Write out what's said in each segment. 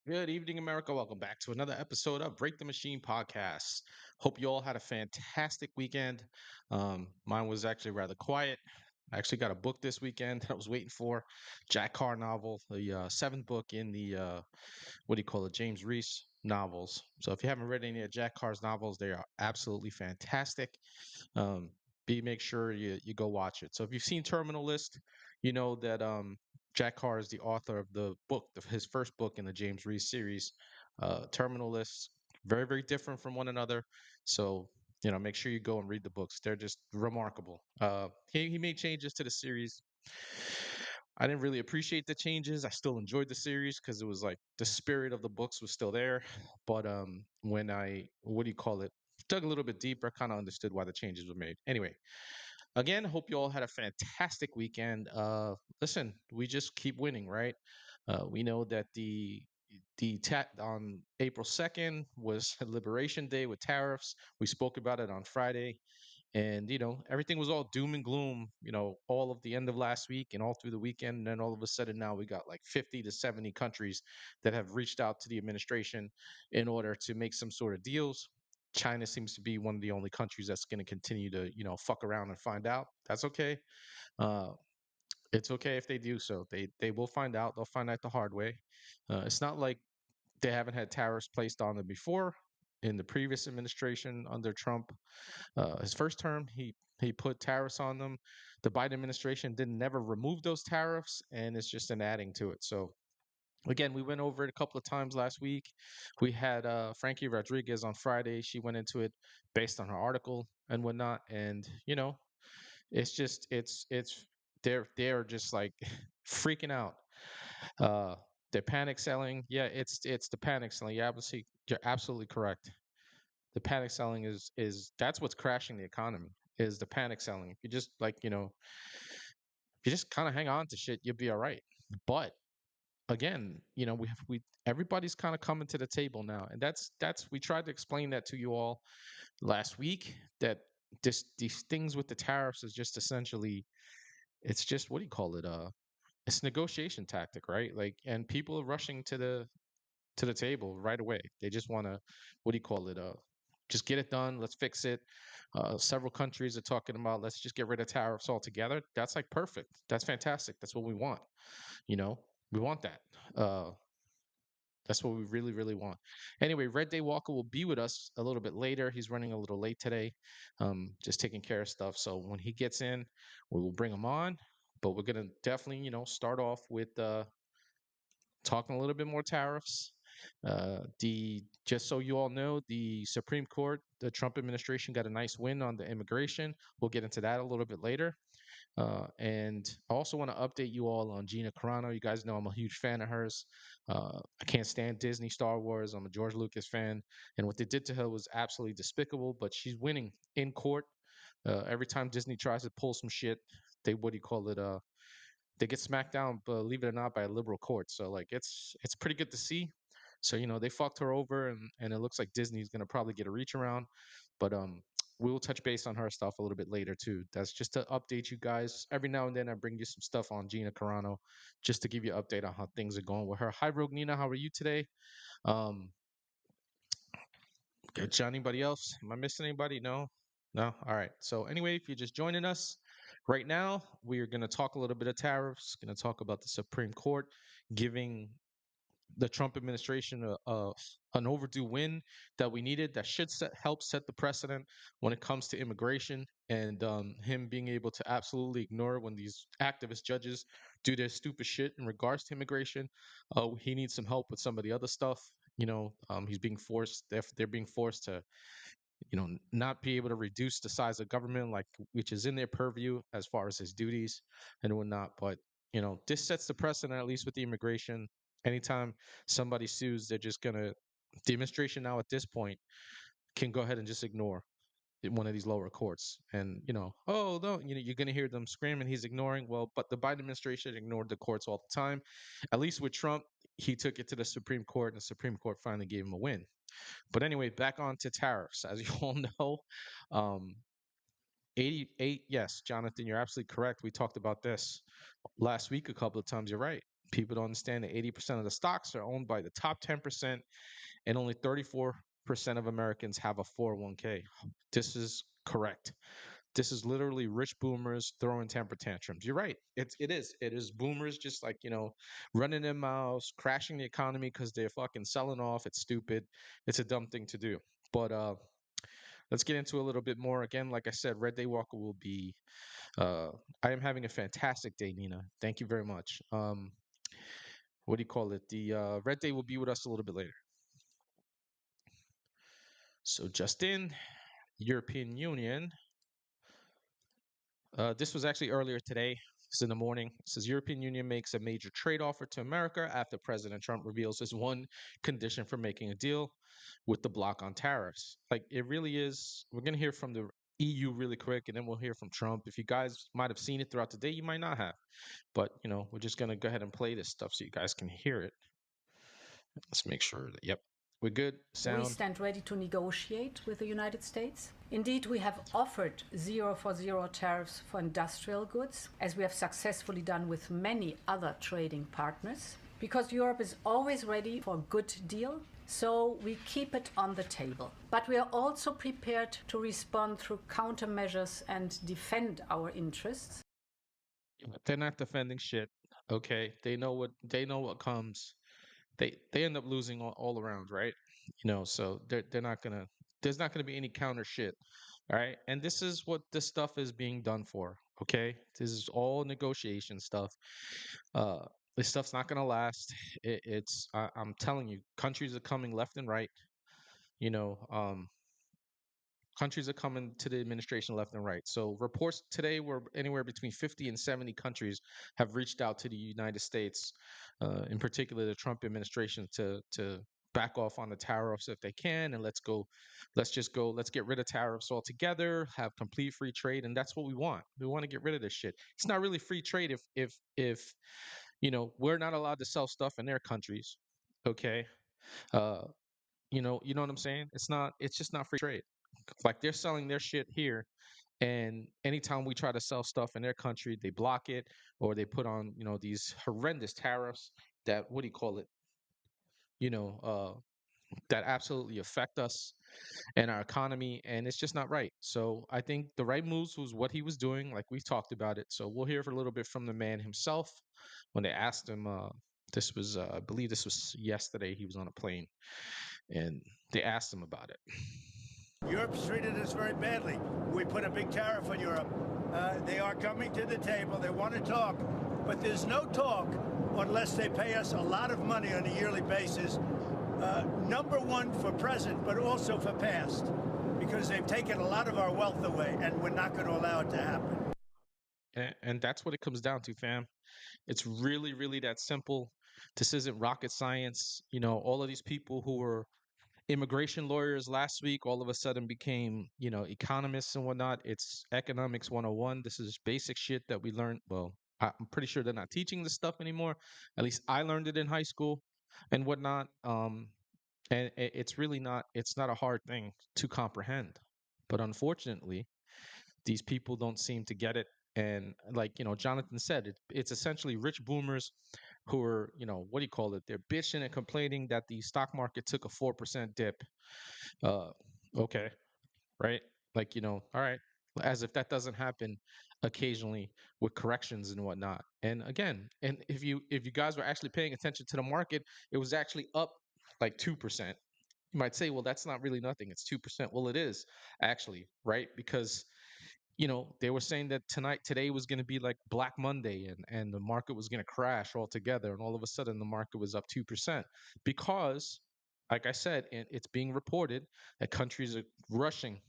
Good evening, America. Welcome back to another episode of Break the Machine podcast. Hope you all had a fantastic weekend. Mine was actually rather quiet. I actually got a book this weekend that I was waiting for. Jack Carr novel, the seventh book in the what do you call it, James Reese novels. So if you haven't read any of Jack Carr's novels, they are absolutely fantastic. Um, make sure you go watch it. So if you've seen Terminal List, you know that Jack Carr is the author of the book, his first book in the James Reese series. Terminal List, very different from one another. So make sure you go and read the books. They're just remarkable. He made changes to the series. I didn't really appreciate the changes. I still enjoyed the series because it was like the spirit of the books was still there. But when I what do you call it? Dug a little bit deeper, kind of understood why the changes were made. Anyway, again, hope you all had a fantastic weekend. Listen, we just keep winning, right? We know that on April 2nd was Liberation Day with tariffs. We spoke about it on Friday. And everything was all doom and gloom, all of the end of last week and all through the weekend. And then all of a sudden now we got like 50 to 70 countries that have reached out to the administration in order to make some sort of deals. China seems to be one of the only countries that's going to continue to fuck around and find out. That's okay. uh it's okay if they do. So they will find out. They'll find out the hard way. It's not like they haven't had tariffs placed on them before. In the previous administration under Trump, his first term, he put tariffs on them. The Biden administration didn't never remove those tariffs, and it's just an adding to it. So again, we went over it a couple of times last week. We had Frankie Rodriguez on Friday. She went into it based on her article and whatnot, and it's just it's they're just like freaking out. Uh, they're panic selling. Yeah, it's the panic selling. You're absolutely correct. The panic selling is that's what's crashing the economy, is the panic selling. If you just if you just kind of hang on to shit, you'll be all right. But again, we everybody's kind of coming to the table now, and that's we tried to explain that to you all last week, that these things with the tariffs is just essentially, it's just, what do you call it, it's negotiation tactic, right? Like, and people are rushing to the table right away. They just want to, what do you call it? Just get it done. Let's fix it. Several countries are talking about, let's just get rid of tariffs altogether. That's like perfect. That's fantastic. That's what we want. You know, we want that. Uh, that's what we really want. Anyway, Reddaywalker will be with us a little bit later. He's running a little late today, just taking care of stuff. So when he gets in, we will bring him on. But we're gonna definitely, start off with talking a little bit more tariffs. The Just so you all know, the Supreme Court, the Trump administration got a nice win on the immigration. We'll get into that a little bit later. And I also want to update you all on Gina Carano. You guys know I'm a huge fan of hers. I can't stand Disney, Star Wars. I'm a George Lucas fan, and what they did to her was absolutely despicable. But she's winning in court. Every time Disney tries to pull some shit, they, what do you call it? They get smacked down, believe it or not, by a liberal court. So like it's pretty good to see. So they fucked her over, and it looks like Disney's gonna probably get a reach around. But we will touch base on her stuff a little bit later too. That's just to update you guys. Every now and then I bring you some stuff on Gina Carano, just to give you an update on how things are going with her. Hi Rogue Nina, how are you today? Um, Got anybody else? Am I missing anybody? No? No? All right. So, anyway, if you're just joining us right now, we are going to talk a little bit of tariffs, going to talk about the Supreme Court giving the Trump administration an overdue win that we needed, that should help set the precedent when it comes to immigration, and him being able to absolutely ignore when these activist judges do their stupid shit in regards to immigration. He needs some help with some of the other stuff. He's being forced. They're being forced to not be able to reduce the size of government, like, which is in their purview as far as his duties and whatnot. But this sets the precedent, at least with the immigration. Anytime somebody sues, they're just gonna the administration now at this point can go ahead and just ignore one of these lower courts. And oh no, you're gonna hear them screaming, he's ignoring. Well, but the Biden administration ignored the courts all the time. At least with Trump, he took it to the Supreme Court, and the Supreme Court finally gave him a win. But anyway, back on to tariffs. As you all know, um, 88, yes, Jonathan, you're absolutely correct. We talked about this last week a couple of times. You're right. People don't understand that 80% of the stocks are owned by the top 10%, and only 34% of Americans have a 401k. This is correct. This is literally rich boomers throwing temper tantrums. You're right. It is. It is boomers just like, running their mouths, crashing the economy because they're fucking selling off. It's stupid. It's a dumb thing to do. But let's get into a little bit more. Again, like I said, Red Day Walker will be uh I am having a fantastic day, Nina. Thank you very much. What do you call it? The Red Day will be with us a little bit later. So just in, European Union. This was actually earlier today. It's in the morning. It says European Union makes a major trade offer to America after President Trump reveals his one condition for making a deal with the bloc on tariffs. Like it really is. We're gonna hear from the EU really quick, and then we'll hear from Trump. If you guys might have seen it throughout the day, you might not have. But we're just gonna go ahead and play this stuff so you guys can hear it. Let's make sure that yep, we're good. We Sound. stand ready to negotiate with the United States. Indeed, we have offered 0 for 0 tariffs for industrial goods, as we have successfully done with many other trading partners, because Europe is always ready for a good deal. So we keep it on the table. But we are also prepared to respond through countermeasures and defend our interests. They're not defending shit. Okay, they know what comes. They end up losing all around, right? So they're not gonna. There's not gonna be any counter shit, all right? And this is what this stuff is being done for. Okay, this is all negotiation stuff. Uh, this stuff's not gonna last. I'm telling you, countries are coming left and right. You know, um, Countries are coming to the administration left and right. So reports today were anywhere between 50 and 70 countries have reached out to the United States, in particular the Trump administration, to back off on the tariffs if they can, and let's get rid of tariffs altogether, have complete free trade, and that's what we want. We want to get rid of this shit. It's not really free trade if we're not allowed to sell stuff in their countries. Okay. Uh, you know what I'm saying? It's just not free trade. Like they're selling their shit here, and anytime we try to sell stuff in their country, they block it or they put on, these horrendous tariffs that what do you call it? You know, that absolutely affect us and our economy, and it's just not right. So I think the right moves was what he was doing, like we've talked about it. So we'll hear for a little bit from the man himself when they asked him. This was, I believe, this was yesterday. He was on a plane, and they asked him about it. Europe's treated us very badly. We put a big tariff on Europe. They are coming to the table. They want to talk, but there's no talk unless they pay us a lot of money on a yearly basis. Number one for present, but also for past, because they've taken a lot of our wealth away, and we're not going to allow it to happen. And that's what it comes down to, fam. It's really, really that simple. This isn't rocket science. All of these people who were immigration lawyers last week all of a sudden became, economists and whatnot. It's economics 101. This is basic shit that we learned. Well, I'm pretty sure they're not teaching this stuff anymore. At least I learned it in high school and whatnot. And it's not a hard thing to comprehend. But unfortunately, these people don't seem to get it. And like, Jonathan said, it's essentially rich boomers who are, what do you call it? They're bitching and complaining that the stock market took a 4% dip. Uh, okay, right? Like, all right, as if that doesn't happen occasionally with corrections and whatnot. And again, and if you guys were actually paying attention to the market, it was actually up like 2%. You might say, well, that's not really nothing. It's 2%. Well, it is actually, right? Because they were saying that today was going to be like Black Monday, and the market was going to crash altogether. And all of a sudden, the market was up 2% because, like I said, it's being reported that countries are rushing,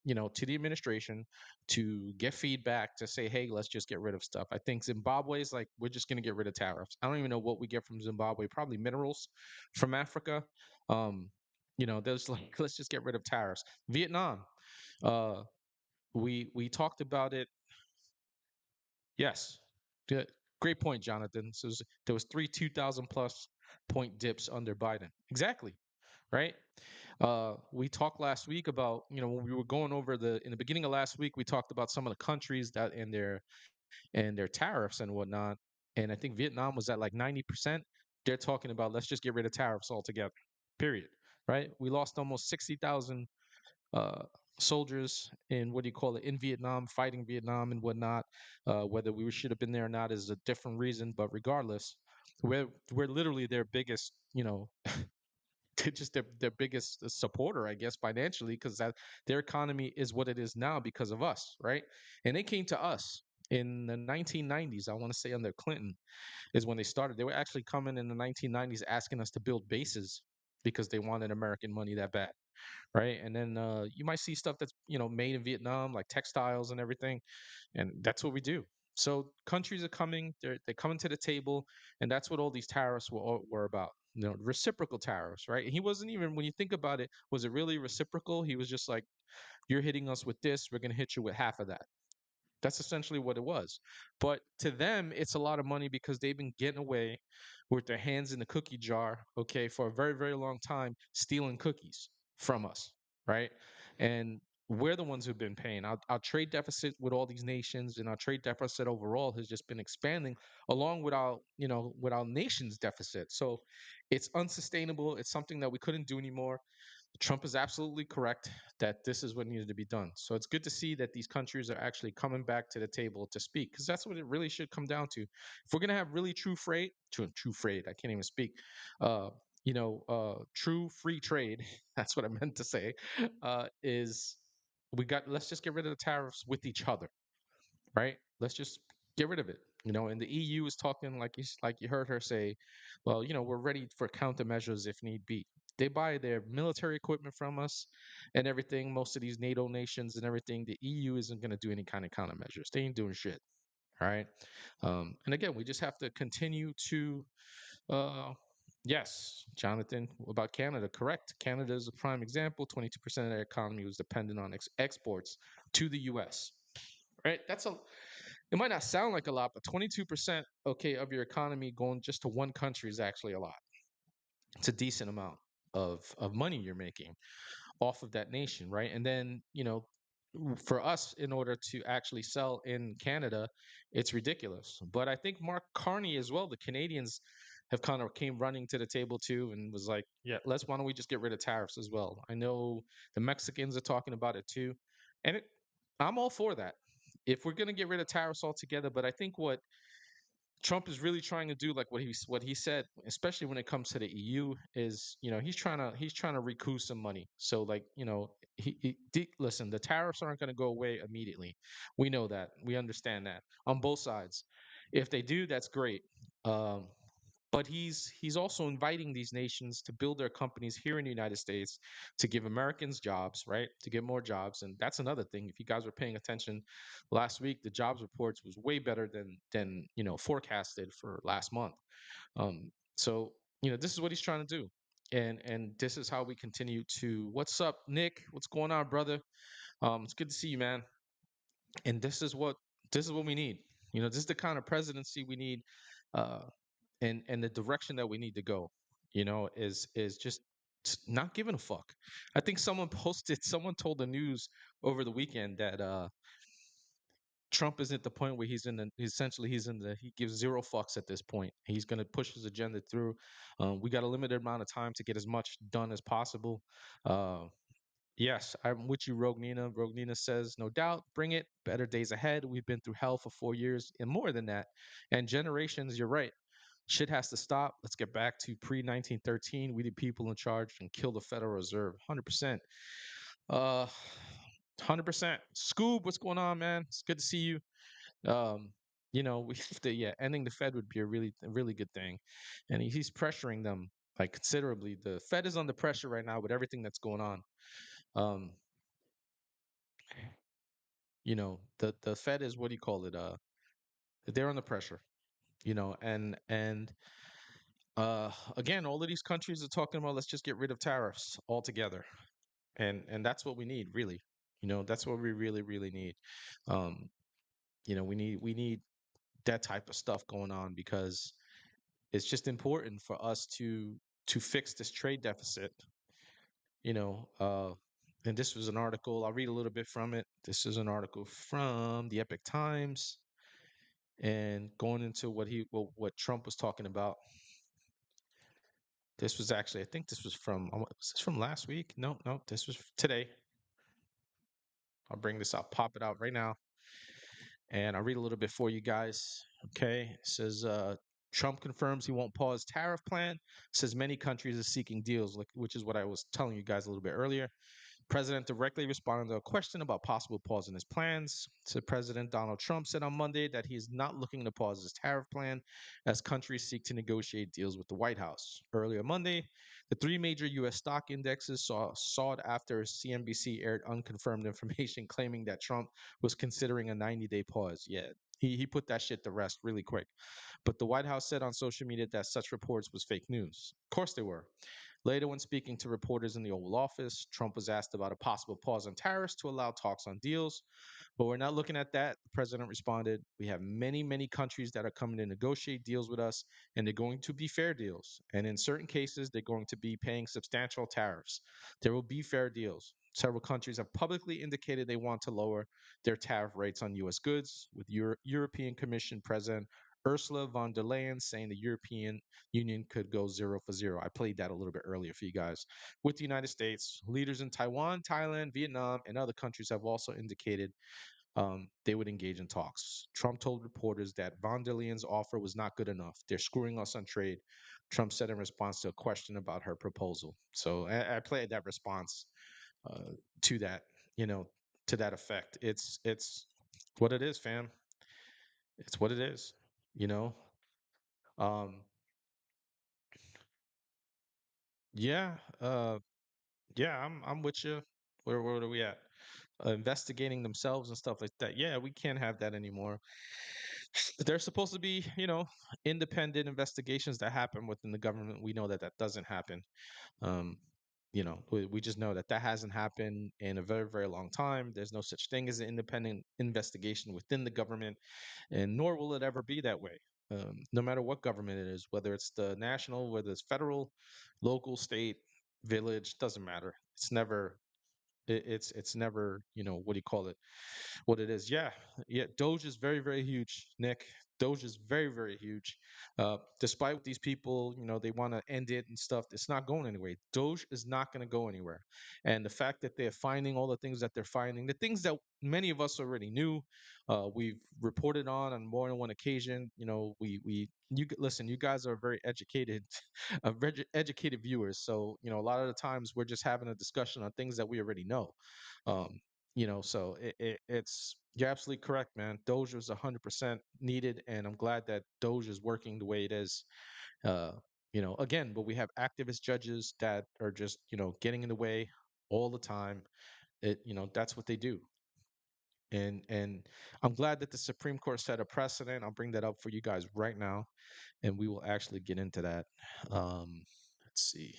to the administration to get feedback to say, hey, let's just get rid of stuff. I think Zimbabwe's like, we're just going to get rid of tariffs. I don't even know what we get from Zimbabwe, probably minerals from Africa. Um, there's like, let's just get rid of tariffs. Vietnam, uh, we talked about it. Yes. Good. Great point, Jonathan. So there was three 2,000 plus point dips under Biden. Exactly. Right. We talked last week about, when we were going over in the beginning of last week, we talked about some of the countries that and their tariffs and whatnot. and I think Vietnam was at like 90%. They're talking about let's just get rid of tariffs altogether. Period. Right? We lost almost 60,000 uh, soldiers in what do you call it in Vietnam, fighting Vietnam and whatnot. Whether we should have been there or not is a different reason, but regardless, we're literally their biggest, just their biggest supporter, I guess, financially, because that their economy is what it is now because of us, right? And they came to us in the 1990s. I want to say under Clinton is when they started. They were actually coming in the 1990s asking us to build bases because they wanted American money that bad, right? And then you might see stuff that's made in Vietnam, like textiles and everything, and that's what we do. So countries are coming, they're coming to the table, and that's what all these tariffs were about. Reciprocal tariffs, right? And he wasn't even, when you think about it, was it really reciprocal? He was just like, you're hitting us with this, we're gonna hit you with half of that. That's essentially what it was. But to them, it's a lot of money because they've been getting away with their hands in the cookie jar, okay, for a very, very long time, stealing cookies from us, right? And we're the ones who've been paying. Our trade deficit with all these nations and our trade deficit overall has just been expanding along with our nation's deficit. So it's unsustainable. It's something that we couldn't do anymore. Trump is absolutely correct that this is what needed to be done. So it's good to see that these countries are actually coming back to the table to speak, because that's what it really should come down to. If we're gonna have really true trade, I can't even speak. True free trade. That's what I meant to say. Is let's just get rid of the tariffs with each other, right? Let's just get rid of it. And the EU is talking like you heard her say, well, we're ready for countermeasures if need be. They buy their military equipment from us and everything. Most of these NATO nations and everything, the EU isn't going to do any kind of countermeasures. They ain't doing shit. All right. And again, we just have to continue to, yes, Jonathan, about Canada, correct. Canada is a prime example. 22% of their economy was dependent on exports to the US, right? It might not sound like a lot, but 22%, okay, of your economy going just to one country is actually a lot. It's a decent amount of money you're making off of that nation, right? And then, for us, in order to actually sell in Canada, it's ridiculous. But I think Mark Carney as well, the Canadians have kind of came running to the table too and was like, yeah, why don't we just get rid of tariffs as well? I know the Mexicans are talking about it too. And I'm all for that if we're going to get rid of tariffs altogether. But I think what Trump is really trying to do, like what he said, especially when it comes to the EU, is he's trying to recoup some money. So like listen, the tariffs aren't going to go away immediately. We know that, we understand that on both sides. If they do, that's great. Um, but he's also inviting these nations to build their companies here in the United States to give Americans jobs, right? To get more jobs. And that's another thing. If you guys were paying attention last week, the jobs reports was way better than forecasted for last month. So this is what he's trying to do. And this is how we continue to. What's up, Nick? What's going on, brother? It's good to see you, man. And this is what we need. This is the kind of presidency we need. Uh, and the direction that we need to go, is just not giving a fuck. I think someone told the news over the weekend that Trump is at the point where he gives zero fucks at this point. He's going to push his agenda through. We got a limited amount of time to get as much done as possible. uh Yes, I'm with you, Rogue Nina. Rogue Nina says, no doubt, bring it. Better days ahead. We've been through hell for 4 years and more than that. And generations, you're right. Shit has to stop. Let's get back to pre 1913. We the people in charge and kill the Federal Reserve. 100%. 100%. Scoob, what's going on, man? It's good to see you. Um, we have to, yeah, ending the Fed would be a really good thing. And he's pressuring them like considerably. The Fed is under pressure right now with everything that's going on. Um, the Fed is, what do you call it? They're under pressure, and again, all of these countries are talking about let's just get rid of tariffs altogether, and that's what we need, really. That's what we really, really need. Um, we need that type of stuff going on because it's just important for us to fix this trade deficit. You know, uh, and this was an article. I'll read a little bit from it. This is an article from the Epic Times. And going into what Trump was talking about, this was actually, I think this was was this from last week? No, no, this was today. I'll bring this up, pop it out right now, and I'll read a little bit for you guys. Okay, it says Trump confirms he won't pause tariff plan. Says many countries are seeking deals, which is what I was telling you guys a little bit earlier. President directly responded to a question about possible pause in his plans. So President Donald Trump said on Monday that he is not looking to pause his tariff plan as countries seek to negotiate deals with the White House. Earlier Monday, the three major U.S. stock indexes saw it after CNBC aired unconfirmed information claiming that Trump was considering a 90-day pause. Yeah, he put that shit to rest really quick. But the White House said on social media that such reports was fake news. Of course they were. Later, when speaking to reporters in the Oval Office, Trump was asked about a possible pause on tariffs to allow talks on deals. But we're not looking at that. The president responded, we have many, many countries that are coming to negotiate deals with us, and they're going to be fair deals. And in certain cases, they're going to be paying substantial tariffs. There will be fair deals. Several countries have publicly indicated they want to lower their tariff rates on U.S. goods, with European Commission President Ursula von der Leyen saying the European Union could go zero for zero. I played that a little bit earlier for you guys. With the United States, leaders in Taiwan, Thailand, Vietnam, and other countries have also indicated they would engage in talks. Trump told reporters that von der Leyen's offer was not good enough. They're screwing us on trade, Trump said in response to a question about her proposal. So I played that response uh, to that, you know, to that effect. It's what it is, fam. It's what it is, you know. Um, yeah, yeah, I'm with you. Where are we at? Investigating themselves and stuff like that. Yeah, we can't have that anymore. There's supposed to be, independent investigations that happen within the government. We know that that doesn't happen. Um, we just know that that hasn't happened in a very, very long time. There's no such thing as an independent investigation within the government, and nor will it ever be that way. No matter what government it is, whether it's the national, whether it's federal, local, state, village, doesn't matter. It's never, what do you call it, what it is. Yeah, yeah, Doge is very, very huge, Nick. Doge is very, very huge. Despite what these people, they want to end it and stuff, it's not going anywhere. Doge is not going to go anywhere. And the fact that they're finding all the things that they're finding, the things that many of us already knew, we've reported on more than one occasion. Listen, you guys are very educated, educated viewers. So, a lot of the times we're just having a discussion on things that we already know. Um, so it's you're absolutely correct, man. Doge was 100% needed, and I'm glad that Doge is working the way it is. Uh, again, but we have activist judges that are just getting in the way all the time. That's what they do, and I'm glad that the Supreme Court set a precedent. I'll bring that up for you guys right now, and we will actually get into that. Let's see.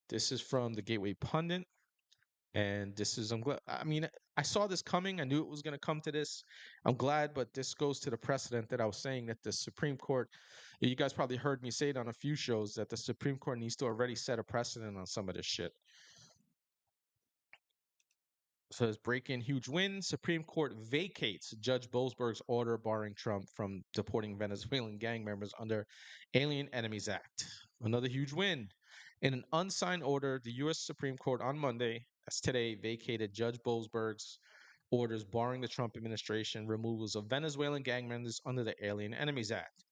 This is from the Gateway Pundit. And this is, I'm glad. I mean, I saw this coming. I knew it was going to come to this. I'm glad, but this goes to the precedent that I was saying that the Supreme Court, you guys probably heard me say it on a few shows, that the Supreme Court needs to already set a precedent on some of this shit. Says break-in huge win. Supreme Court vacates Judge Boasberg's order barring Trump from deporting Venezuelan gang members under Alien Enemies Act. Another huge win. In an unsigned order, the U.S. Supreme Court on Monday, that's today, vacated Judge Boasberg's orders barring the Trump administration removals of Venezuelan gang members under the Alien Enemies Act.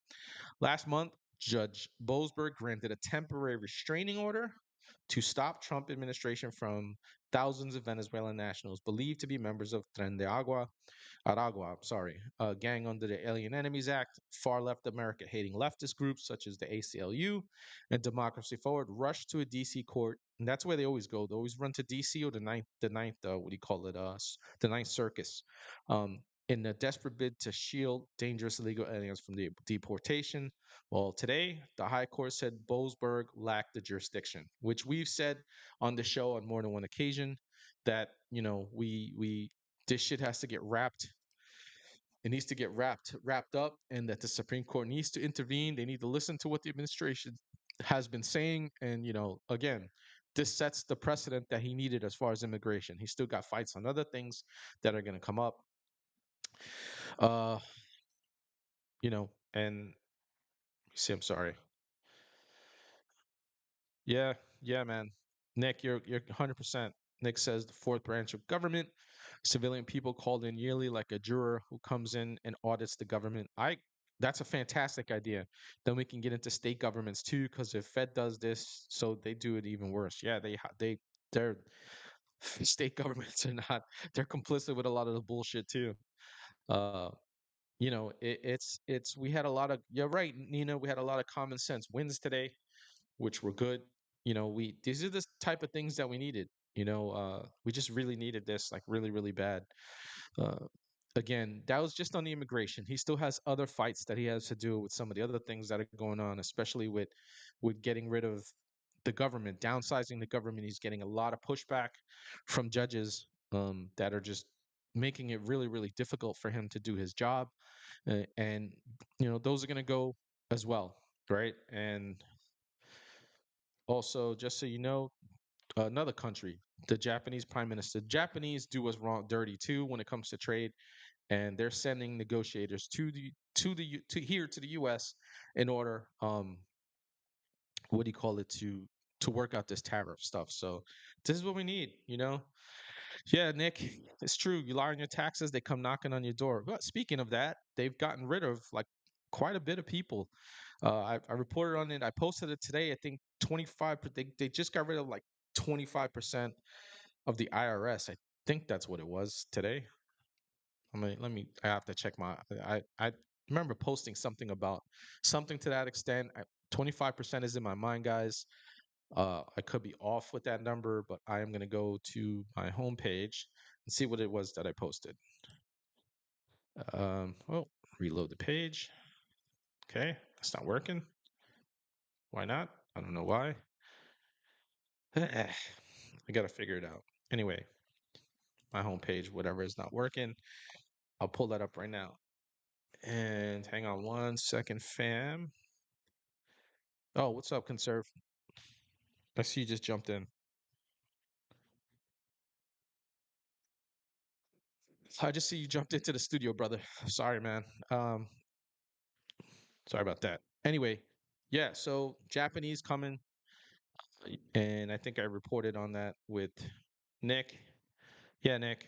Last month, Judge Boasberg granted a temporary restraining order to stop Trump administration from thousands of Venezuelan nationals believed to be members of Tren de Aragua, sorry, a gang under the Alien Enemies Act. Far left America hating leftist groups such as the ACLU and Democracy Forward rushed to a DC court. And that's where they always go. They always run to DC or the ninth, what do you call it? The Ninth Circus. In a desperate bid to shield dangerous illegal aliens from the deportation. Well, today, the High Court said Boasberg lacked the jurisdiction, which we've said on the show on more than one occasion that, we this shit has to get wrapped. It needs to get wrapped up, and that the Supreme Court needs to intervene. They need to listen to what the administration has been saying. And, again, this sets the precedent that he needed as far as immigration. He's still got fights on other things that are going to come up. Uh, and see, I'm sorry. Yeah, yeah, man. Nick, you're 100%. Nick says the fourth branch of government, civilian people called in yearly, like a juror who comes in and audits the government. That's a fantastic idea. Then we can get into state governments too, because if Fed does this, so they do it even worse. Yeah, they're state governments are not. They're complicit with a lot of the bullshit too. Uh, it's we had a lot of. You're right, Nina. We had a lot of common sense wins today, which were good. We these are the type of things that we needed. We just really needed this, like really, really bad. Uh, Again, that was just on the immigration. He still has other fights that he has to do with some of the other things that are going on, especially with getting rid of the government, downsizing the government. He's getting a lot of pushback from judges that are just making it really, really difficult for him to do his job. And those are going to go as well, right? And also, just so you know, another country, the Japanese prime minister. Japanese do us wrong, dirty too when it comes to trade, and they're sending negotiators to here to the U.S. in order, what do you call it, to work out this tariff stuff. So this is what we need. Yeah, Nick, it's true. You lie on your taxes, they come knocking on your door. But speaking of that, they've gotten rid of like quite a bit of people. I reported on it. I posted it today. I think 25. They just got rid of like 25% of the IRS. I think that's what it was today. Let me. I have to check my. I remember posting something about something to that extent. 25% is in my mind, guys. I could be off with that number, but I am gonna go to my homepage and see what it was that I posted. Oh, reload the page. Okay, that's not working. Why not? I don't know why. I gotta figure it out. Anyway, my homepage, whatever is not working. I'll pull that up right now. And hang on 1 second, fam. Oh, what's up, Conserve? I see you just jumped in. I just see you jumped into the studio, brother. Sorry, man. Um, Sorry about that. Anyway, yeah, so Japanese coming, and I think I reported on that with Nick. Yeah, Nick.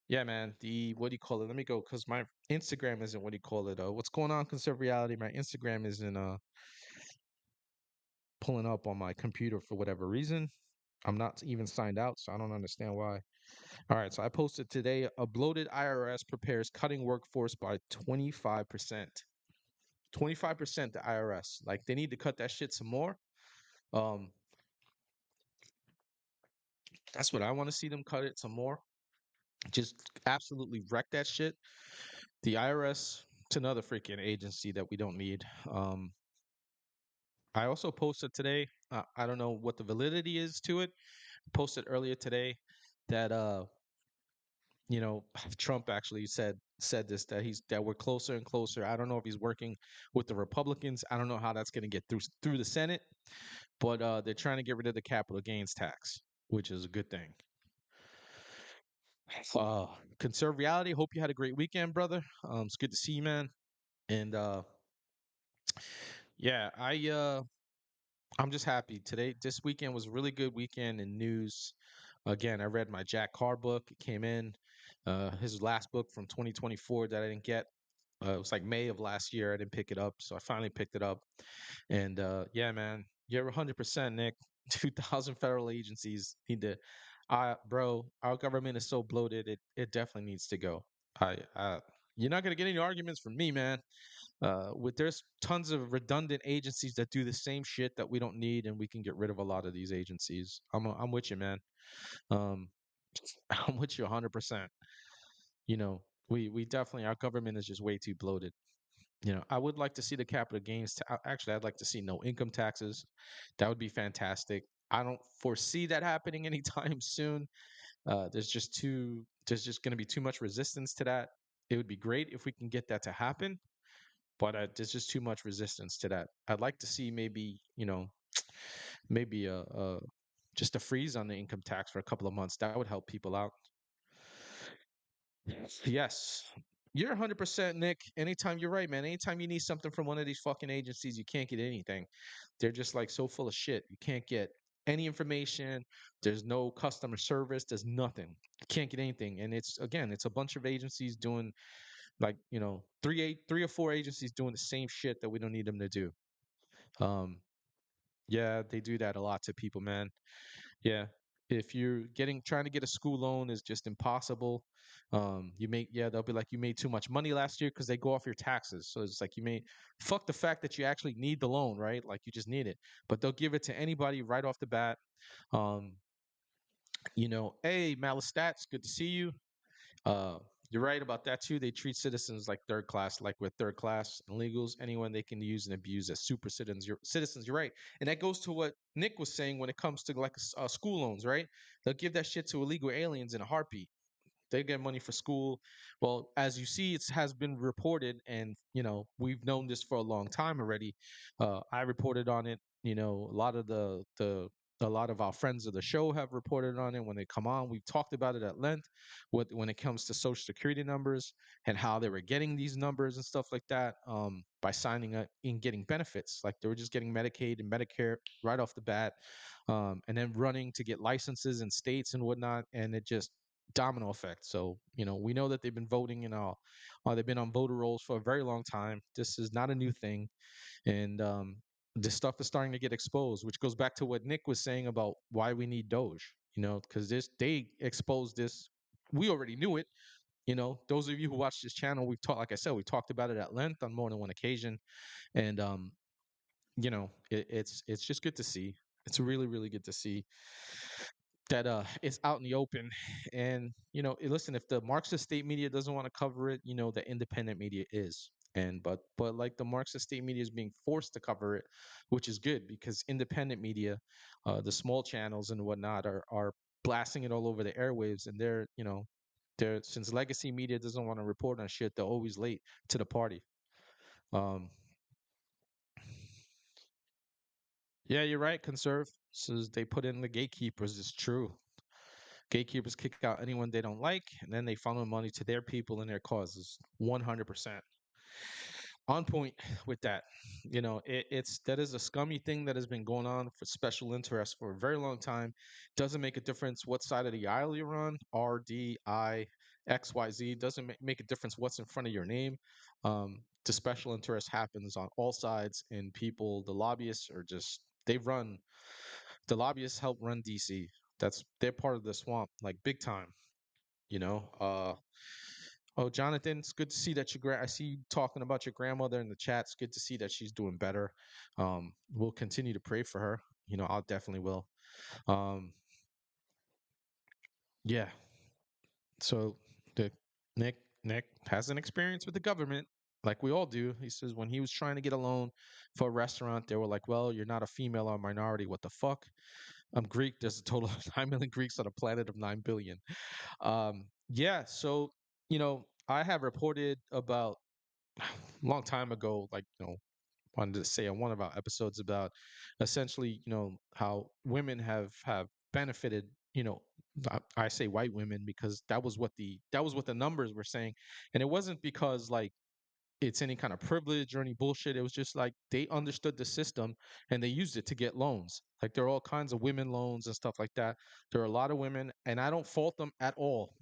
Yeah, man. The what do you call it? Let me go because my Instagram isn't what do you call it? What's going on, Conserve Reality? My Instagram isn't pulling up on my computer for whatever reason. I'm not even signed out, so I don't understand why. All right, so I posted today a bloated IRS prepares cutting workforce by 25%. 25% the IRS. Like they need to cut that shit some more. Um, that's what I want to see them cut it some more. Just absolutely wreck that shit. The IRS, it's another freaking agency that we don't need. I also posted today. I don't know what the validity is to it. Posted earlier today that Trump actually said this that we're closer and closer. I don't know if he's working with the Republicans. I don't know how that's going to get through the Senate, but they're trying to get rid of the capital gains tax, which is a good thing. Uh, Conserve reality. Hope you had a great weekend, brother. It's good to see you, man. And yeah, I'm just happy today. This weekend was a really good weekend in news. Again, I read my Jack Carr book. It came in. His last book from 2024 that I didn't get. It was like May of last year. I didn't pick it up, so I finally picked it up. And yeah, man, you're 100%, Nick. 2,000 federal agencies need to. Bro, our government is so bloated. It definitely needs to go. You're not gonna get any arguments from me, man. With there's tons of redundant agencies that do the same shit that we don't need, and we can get rid of a lot of these agencies. I'm with you, man. Um, I'm with you 100%. We definitely our government is just way too bloated. I would like to see the capital gains. Actually, I'd like to see no income taxes. That would be fantastic. I don't foresee that happening anytime soon. There's just going to be too much resistance to that. It would be great if we can get that to happen, but there's just too much resistance to that. I'd like to see maybe just a freeze on the income tax for a couple of months. That would help people out. Yes. You're 100% Nick. Anytime you're right, man. Anytime you need something from one of these fucking agencies, you can't get anything. They're just like so full of shit. You can't get any information. There's no customer service. There's nothing. You can't get anything. And it's again, it's a bunch of agencies doing like, three or four agencies doing the same shit that we don't need them to do. Um, yeah, they do that a lot to people, man. Yeah. If you're getting trying to get a school loan is just impossible. They'll be like you made too much money last year because they go off your taxes. So it's like you made fuck the fact that you actually need the loan, right? Like you just need it. But they'll give it to anybody right off the bat. Um, hey, Malistats, good to see you. Uh, you're right about that too. They treat citizens like third class, like we're third class illegals. Anyone they can use and abuse as super citizens. Citizens. You're right, and that goes to what Nick was saying when it comes to like school loans, right? They'll give that shit to illegal aliens in a heartbeat. They get money for school. Well, as you see, it has been reported, and we've known this for a long time already. I reported on it. A lot of a lot of our friends of the show have reported on it when they come on. We've talked about it at length when it comes to social security numbers and how they were getting these numbers and stuff like that by signing up and getting benefits. Like they were just getting Medicaid and Medicare right off the bat, and then running to get licenses in states and whatnot, and it just domino effect. So, we know that they've been voting and all. They've been on voter rolls for a very long time. This is not a new thing. And this stuff is starting to get exposed, which goes back to what Nick was saying about why we need Doge, because they exposed this. We already knew it. Those of you who watch this channel, we've talked, like I said, we talked about it at length on more than one occasion. And, it's just good to see. It's really, really good to see that it's out in the open. And listen, if the Marxist state media doesn't want to cover it, the independent media is. And but like the Marxist state media is being forced to cover it, which is good because independent media, the small channels and whatnot, are blasting it all over the airwaves. And they're since legacy media doesn't want to report on shit, they're always late to the party. um yeah, you're right, conserve says they put in the gatekeepers. It's true. Gatekeepers kick out anyone they don't like, and then they funnel money to their people and their causes. 100% on point with that. It's that is a scummy thing that has been going on for special interests for a very long time. Doesn't make a difference what side of the aisle you're on. R, D, I, X, Y, Z. Doesn't make a difference what's in front of your name. The special interest happens on all sides, and people, the lobbyists are just they run. The lobbyists help run DC. They're part of the swamp, like big time. You know. Oh, Jonathan, it's good to see that I see you talking about your grandmother in the chat. It's good to see that she's doing better. We'll continue to pray for her. I definitely will. Um, yeah. So the Nick has an experience with the government, like we all do. He says when he was trying to get a loan for a restaurant, they were like, "Well, you're not a female or a minority. What the fuck?" I'm Greek. There's a total of 9 million Greeks on a planet of 9 billion. Yeah. So I have reported about a long time ago, like wanted to say on one of our episodes about essentially, how women have benefited. I say white women because that was what the numbers were saying, and it wasn't because like it's any kind of privilege or any bullshit. It was just like they understood the system and they used it to get loans. Like there are all kinds of women loans and stuff like that. There are a lot of women, and I don't fault them at all,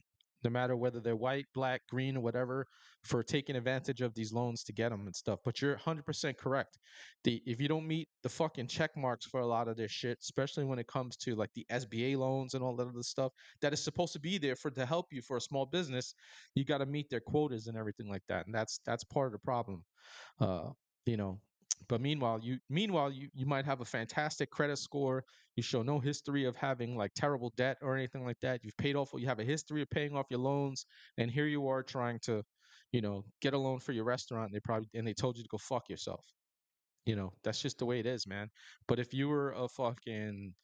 no matter whether they're white, black, green, or whatever, for taking advantage of these loans to get them and stuff. But you're 100% correct. If you don't meet the fucking check marks for a lot of this shit, especially when it comes to like the SBA loans and all that other stuff that is supposed to be there for to help you for a small business, you got to meet their quotas and everything like that, and that's part of the problem. uh you know but meanwhile you might have a fantastic credit score. You show no history of having like terrible debt or anything like that. You have a history of paying off your loans, and here you are trying to get a loan for your restaurant, and they told you to go fuck yourself. That's just the way it is, man. But if you were a fucking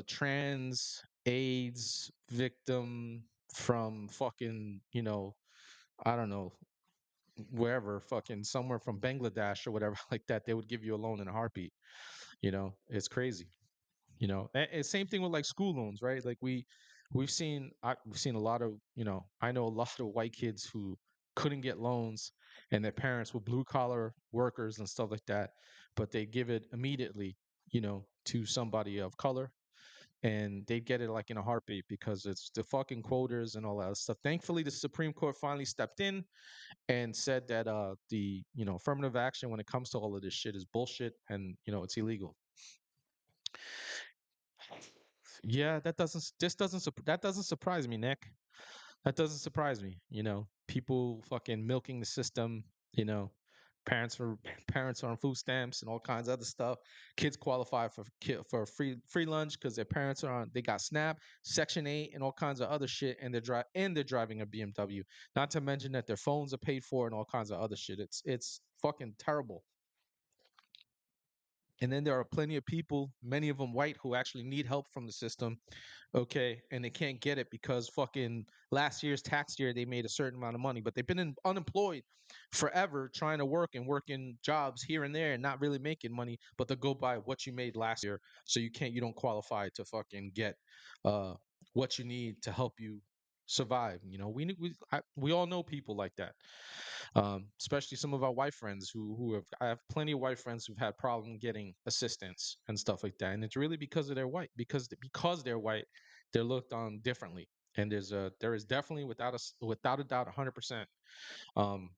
trans AIDS victim from fucking, I don't know, wherever, fucking somewhere from Bangladesh or whatever like that, they would give you a loan in a heartbeat. It's crazy. And same thing with like school loans, right? Like We've seen a lot of, I know a lot of white kids who couldn't get loans, and their parents were blue collar workers and stuff like that, but they give it immediately, to somebody of color, and they get it like in a heartbeat because it's the fucking quotas and all that stuff. Thankfully, the Supreme Court finally stepped in and said that the affirmative action when it comes to all of this shit is bullshit, and it's illegal. Yeah, that doesn't surprise me, Nick. That doesn't surprise me. People fucking milking the system. You know, parents are parents are on food stamps and all kinds of other stuff. Kids qualify for free lunch because their parents are on. They got SNAP, Section 8, and all kinds of other shit, and they're driving a BMW. Not to mention that their phones are paid for and all kinds of other shit. It's fucking terrible. And then there are plenty of people, many of them white, who actually need help from the system, okay, and they can't get it because fucking last year's tax year they made a certain amount of money, but they've been unemployed forever trying to work and working jobs here and there and not really making money, but they go by what you made last year, so you don't qualify to fucking get uh what you need to help you survive. We all know people like that, especially some of our white friends who have I have plenty of white friends who've had problem getting assistance and stuff like that, and it's really because of their white because they're white, they're looked on differently, and there is definitely without a doubt 100%. Um,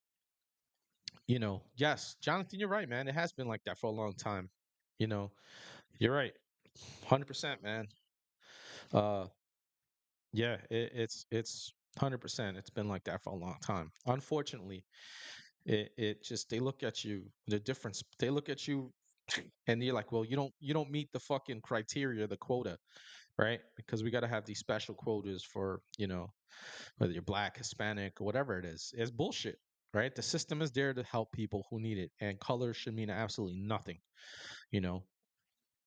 yes, Jonathan, you're right, man. It has been like that for a long time. You know, you're right, 100%, man. Uh, yeah, it's 100%. It's been like that for a long time. Unfortunately, it just they look at you the difference. They look at you and you're like, well, you don't meet the fucking criteria, the quota, right? Because we got to have these special quotas for, whether you're black, Hispanic, or whatever it is. It's bullshit, right? The system is there to help people who need it, and color should mean absolutely nothing. You know,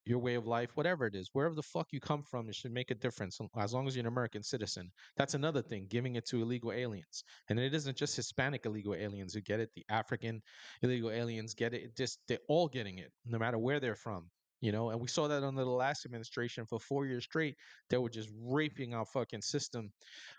your way of life, whatever it is, wherever the fuck you come from, it should make a difference as long as you're an American citizen. That's another thing, giving it to illegal aliens. And it isn't just Hispanic illegal aliens who get it, the African illegal aliens get it. They're all getting it, no matter where they're from. And we saw that under the last administration for 4 years straight. They were just raping our fucking system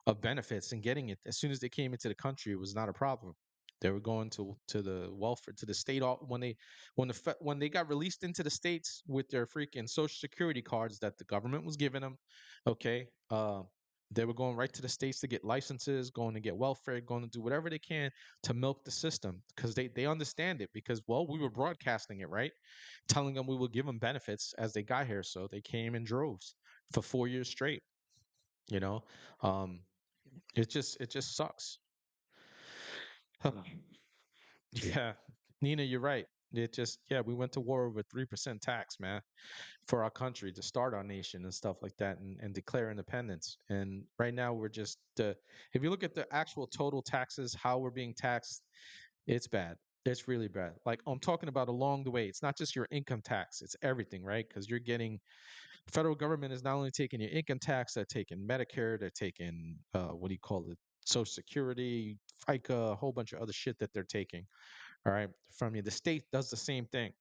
of benefits and getting it. As soon as they came into the country, it was not a problem. They were going to the welfare, to the state when they got released into the states with their freaking social security cards that the government was giving them. Okay, they were going right to the states to get licenses, going to get welfare, going to do whatever they can to milk the system because they understand it, because well, we were broadcasting it, right, telling them we would give them benefits as they got here, so they came in droves for 4 years straight. You know, um, it just sucks. Yeah, Nina, you're right. Yeah, we went to war with 3% tax, man, for our country to start our nation and stuff like that, and declare independence. And right now we're just if you look at the actual total taxes, how we're being taxed, it's bad. It's really bad. Like I'm talking about along the way. It's not just your income tax, it's everything, right? Because you're getting federal government is not only taking your income tax, they're taking Medicare, they're taking what do you call it? Social Security, FICA, a whole bunch of other shit that they're taking, all right, from you. The state does the same thing,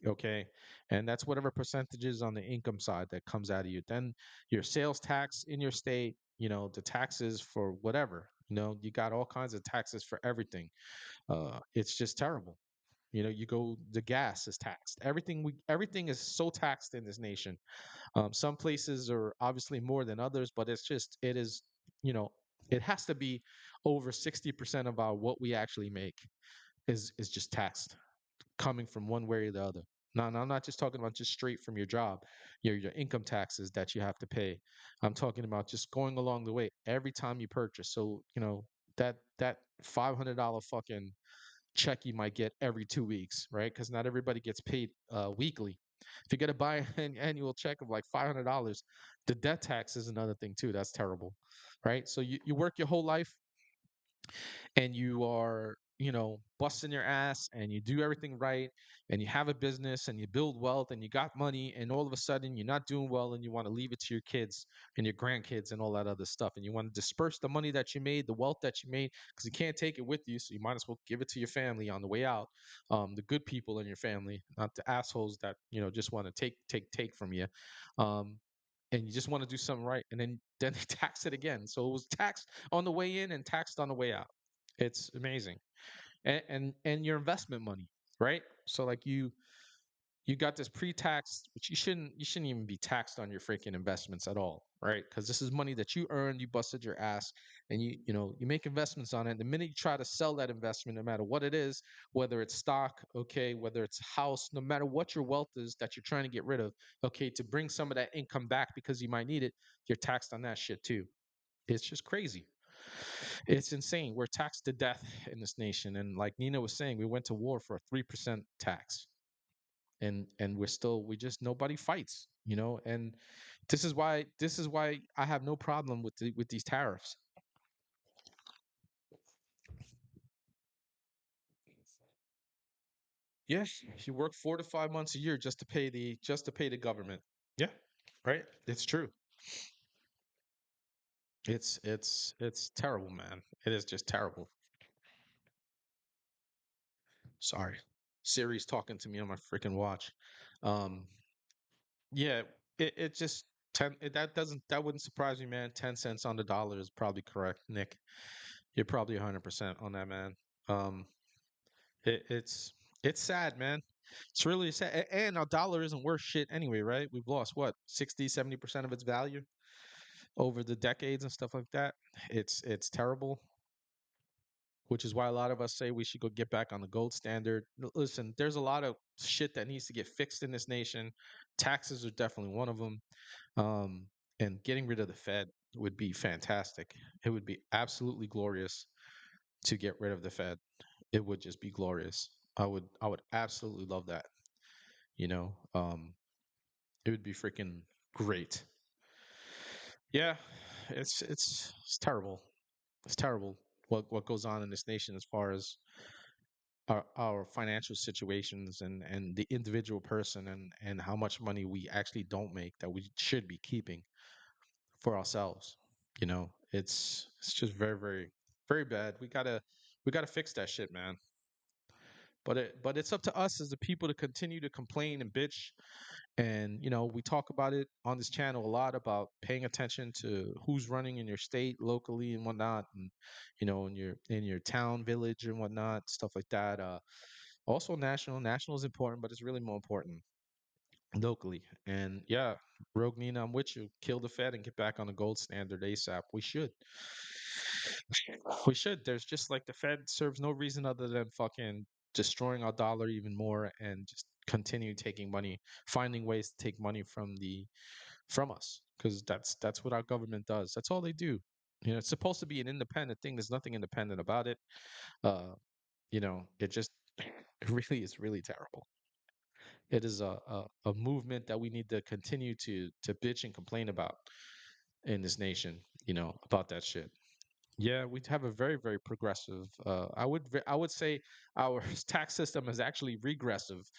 okay? And that's whatever percentages on the income side that comes out of you. Then your sales tax in your state, the taxes for whatever, you got all kinds of taxes for everything. It's just terrible. The gas is taxed. Everything is so taxed in this nation. Some places are obviously more than others, but it is, you know, it has to be over 60% of our what we actually make is just taxed, coming from one way or the other. Now, I'm not just talking about just straight from your job, your income taxes that you have to pay. I'm talking about just going along the way every time you purchase. So, that $500 fucking check you might get every 2 weeks, right? Because not everybody gets paid weekly. If you get a buy an annual check of like $500, the death tax is another thing too. That's terrible, right? So you work your whole life and you are, busting your ass and you do everything right and you have a business and you build wealth and you got money, and all of a sudden you're not doing well and you want to leave it to your kids and your grandkids and all that other stuff, and you want to disperse the money that you made, the wealth that you made, because you can't take it with you, so you might as well give it to your family on the way out. The good people in your family, not the assholes that just want to take from you. um, and you just want to do something right, and then they tax it again. So it was taxed on the way in and taxed on the way out. It's amazing. And your investment money, right? So like you got this pre-tax, which you shouldn't even be taxed on your freaking investments at all, right? Because this is money that you earned, you busted your ass, and you make investments on it. The minute you try to sell that investment, no matter what it is, whether it's stock, okay, whether it's a house, no matter what your wealth is that you're trying to get rid of, okay, to bring some of that income back because you might need it, you're taxed on that shit too. It's just crazy. It's insane. We're taxed to death in this nation, and like Nina was saying, we went to war for a 3% tax, and we just nobody fights, and this is why I have no problem with these tariffs. Yes, you work 4 to 5 months a year just to pay the government. Yeah, right. It's true. It's terrible, man. It is just terrible. Sorry, Siri's talking to me on my freaking watch. um yeah, it just that wouldn't surprise me, man. 10 cents on the dollar is probably correct, Nick. You're probably 100% on that, man. Um, it's sad, man. It's really sad. And our dollar isn't worth shit anyway, right? We've lost what, 60, 70% of its value over the decades and stuff like that. It's terrible, which is why a lot of us say we should go get back on the gold standard. Listen, there's a lot of shit that needs to get fixed in this nation. Taxes are definitely one of them. Um, and getting rid of the Fed would be fantastic. It would be absolutely glorious to get rid of the Fed. It would just be glorious. I would absolutely love that. You know, um, it would be freaking great. Yeah, it's terrible. It's terrible what goes on in this nation as far as our financial situations and the individual person and how much money we actually don't make that we should be keeping for ourselves. It's just very, very, very bad. We gotta fix that shit, man. But it's up to us as the people to continue to complain and bitch. And we talk about it on this channel a lot about paying attention to who's running in your state locally and whatnot, and in your town, village, and whatnot, stuff like that. Also national is important, but it's really more important locally. And yeah, Rogue Nina, I'm with you. Kill the Fed and get back on the gold standard ASAP. We should. There's just like the Fed serves no reason other than fucking destroying our dollar even more and just continue taking money, finding ways to take money from us, because that's what our government does. That's all they do. It's supposed to be an independent thing. There's nothing independent about it. Uh, it just it really is really terrible. It is a movement that we need to continue to bitch and complain about in this nation, about that shit. Yeah, we have a very, very progressive. I would say our tax system is actually regressive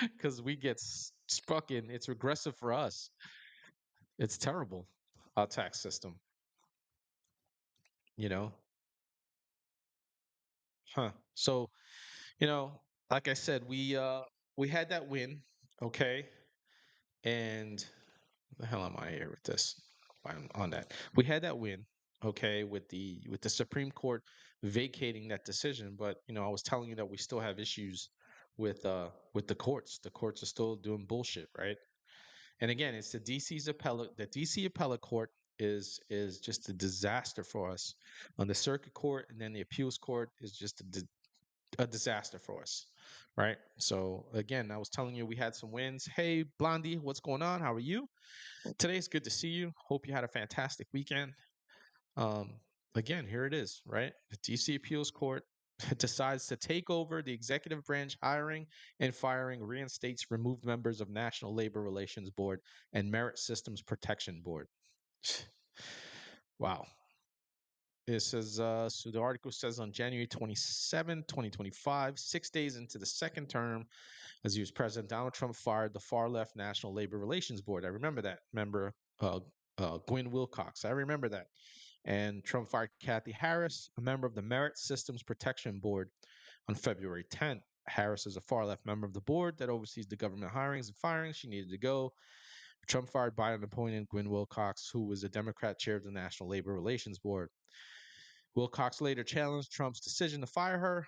because we get stuck in. It's regressive for us. It's terrible. Our tax system. You know, huh? So you know, like I said, we had that win, okay, and the hell am I here with this? On that, we had that win, okay, with the Supreme Court vacating that decision. But I was telling you that we still have issues with the courts. The courts are still doing bullshit, right? And again, it's the DC appellate court is just a disaster for us. On the circuit court and then the appeals court is just a disaster for us, right? So again, I was telling you we had some wins. Hey, Blondie, what's going on? How are you? Today's good to see you. Hope you had a fantastic weekend. Um, Again, here it is, right? The DC Appeals Court decides to take over the executive branch hiring and firing, reinstates removed members of National Labor Relations Board and Merit Systems Protection Board. Wow. It says, so the article says on January 27, 2025, 6 days into the second term as he was president, Donald Trump fired the far left National Labor Relations Board. I remember that. Member Gwen Wilcox. I remember that. And Trump fired Kathy Harris, a member of the Merit Systems Protection Board, on February 10th. Harris is a far left member of the board that oversees the government hirings and firings. She needed to go. Trump fired Biden appointed Gwen Wilcox, who was the Democrat chair of the National Labor Relations Board. Wilcox later challenged Trump's decision to fire her,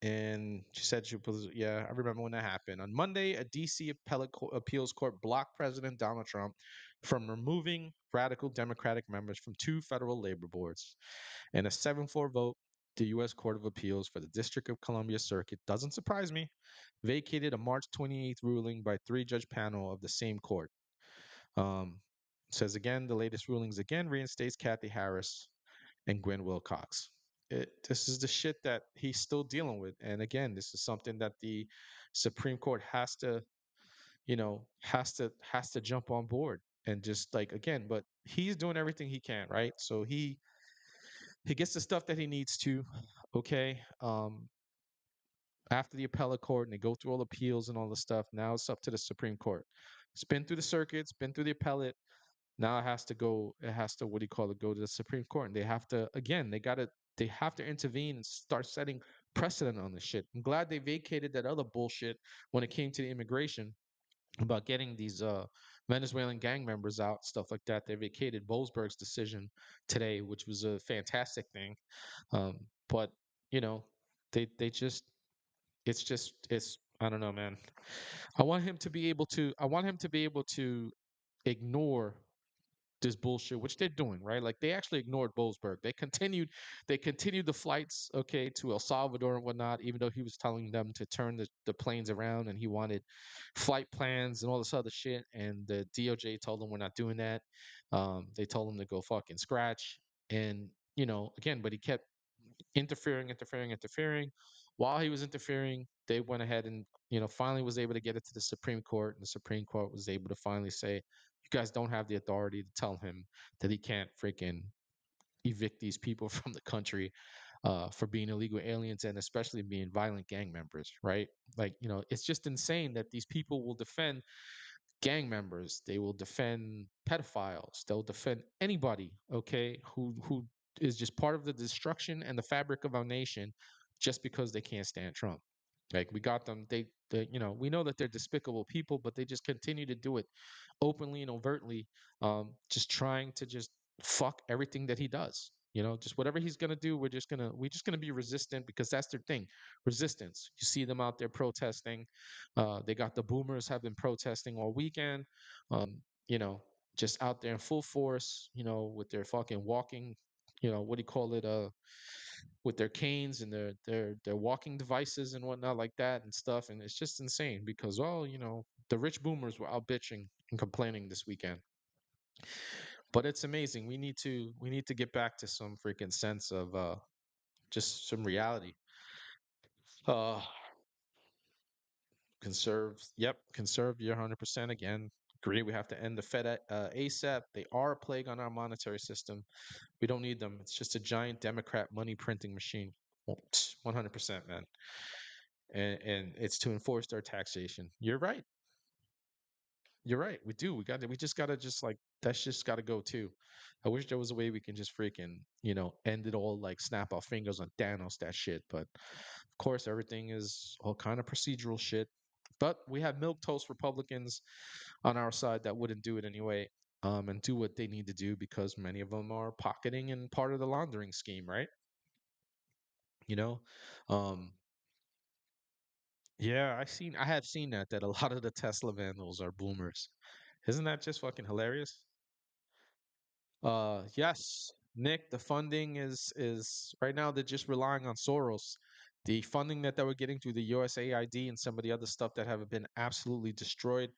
and she said she was, yeah, I remember when that happened. On Monday, a D.C. appeals court blocked President Donald Trump from removing radical Democratic members from two federal labor boards. In a 7-4 vote, the U.S. Court of Appeals for the District of Columbia Circuit, doesn't surprise me, vacated a March 28th ruling by three-judge panel of the same court. Um, says again, the latest rulings again reinstates Kathy Harris and Gwen Wilcox. This is the shit that he's still dealing with. And again, this is something that the Supreme Court has to, has to jump on board and just like again, but he's doing everything he can, right? So he gets the stuff that he needs to, okay. After the appellate court and they go through all the appeals and all the stuff, now it's up to the Supreme Court. It's been through the circuits, been through the appellate. Now it has to, what do you call it, go to the Supreme Court. And they have to, again, they have to intervene and start setting precedent on this shit. I'm glad they vacated that other bullshit when it came to the immigration about getting these Venezuelan gang members out, stuff like that. They vacated Boasberg's decision today, which was a fantastic thing. But, you know, they just, it's, I don't know, man. I want him to be able to ignore this bullshit, which they're doing, right? Like they actually ignored Boasberg. They continued the flights, okay, to El Salvador and whatnot, even though he was telling them to turn the planes around and he wanted flight plans and all this other shit. And the DOJ told him we're not doing that. They told him to go fucking scratch. And again, but he kept interfering. While he was interfering, they went ahead and finally was able to get it to the Supreme Court, and the Supreme Court was able to finally say, "You guys don't have the authority to tell him that he can't freaking evict these people from the country for being illegal aliens and especially being violent gang members." Right? Like it's just insane that these people will defend gang members, they will defend pedophiles, they'll defend anybody, okay, who is just part of the destruction and the fabric of our nation just because they can't stand Trump. Like we got them, we know that they're despicable people, but they just continue to do it openly and overtly, just trying to just fuck everything that he does. Just whatever he's gonna do, we're just gonna be resistant because that's their thing, resistance. You see them out there protesting. They got the boomers have been protesting all weekend. You know, just out there in full force. With their fucking walking. What do you call it? With their canes and their walking devices and whatnot like that and stuff. And it's just insane because the rich boomers were out bitching and complaining this weekend. But it's amazing. We need to get back to some freaking sense of just some reality. Uh Conserve. Yep, conserve. You're 100% again. Agree. We have to end the Fed ASAP. They are a plague on our monetary system. We don't need them. It's just a giant Democrat money printing machine. 100%, man. And it's to enforce their taxation. You're right. You're right. We do. We just gotta just like that's just gotta go too. I wish there was a way we can just freaking, end it all like snap our fingers on Thanos that shit. But of course everything is all kind of procedural shit. But we have milk toast Republicans on our side that wouldn't do it anyway, and do what they need to do because many of them are pocketing and part of the laundering scheme, right? You know, um, yeah, I have seen that a lot of the Tesla vandals are boomers. Isn't that just fucking hilarious? Yes, Nick, the funding is right now they're just relying on Soros. The funding that they were getting through the USAID and some of the other stuff that have been absolutely destroyed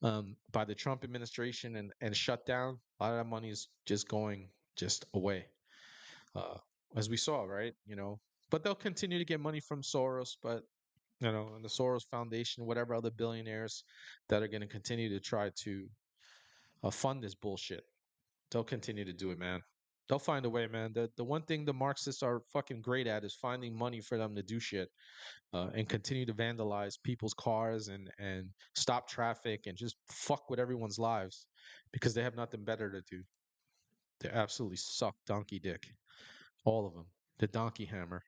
by the Trump administration and shut down. A lot of that money is just going just away, uh, as we saw, right? But they'll continue to get money from Soros, but and the Soros Foundation, whatever other billionaires that are going to continue to try to fund this bullshit. They'll continue to do it, man. They'll find a way, man. The one thing the Marxists are fucking great at is finding money for them to do shit, and continue to vandalize people's cars and stop traffic and just fuck with everyone's lives because they have nothing better to do. They absolutely suck donkey dick, all of them. The donkey hammer.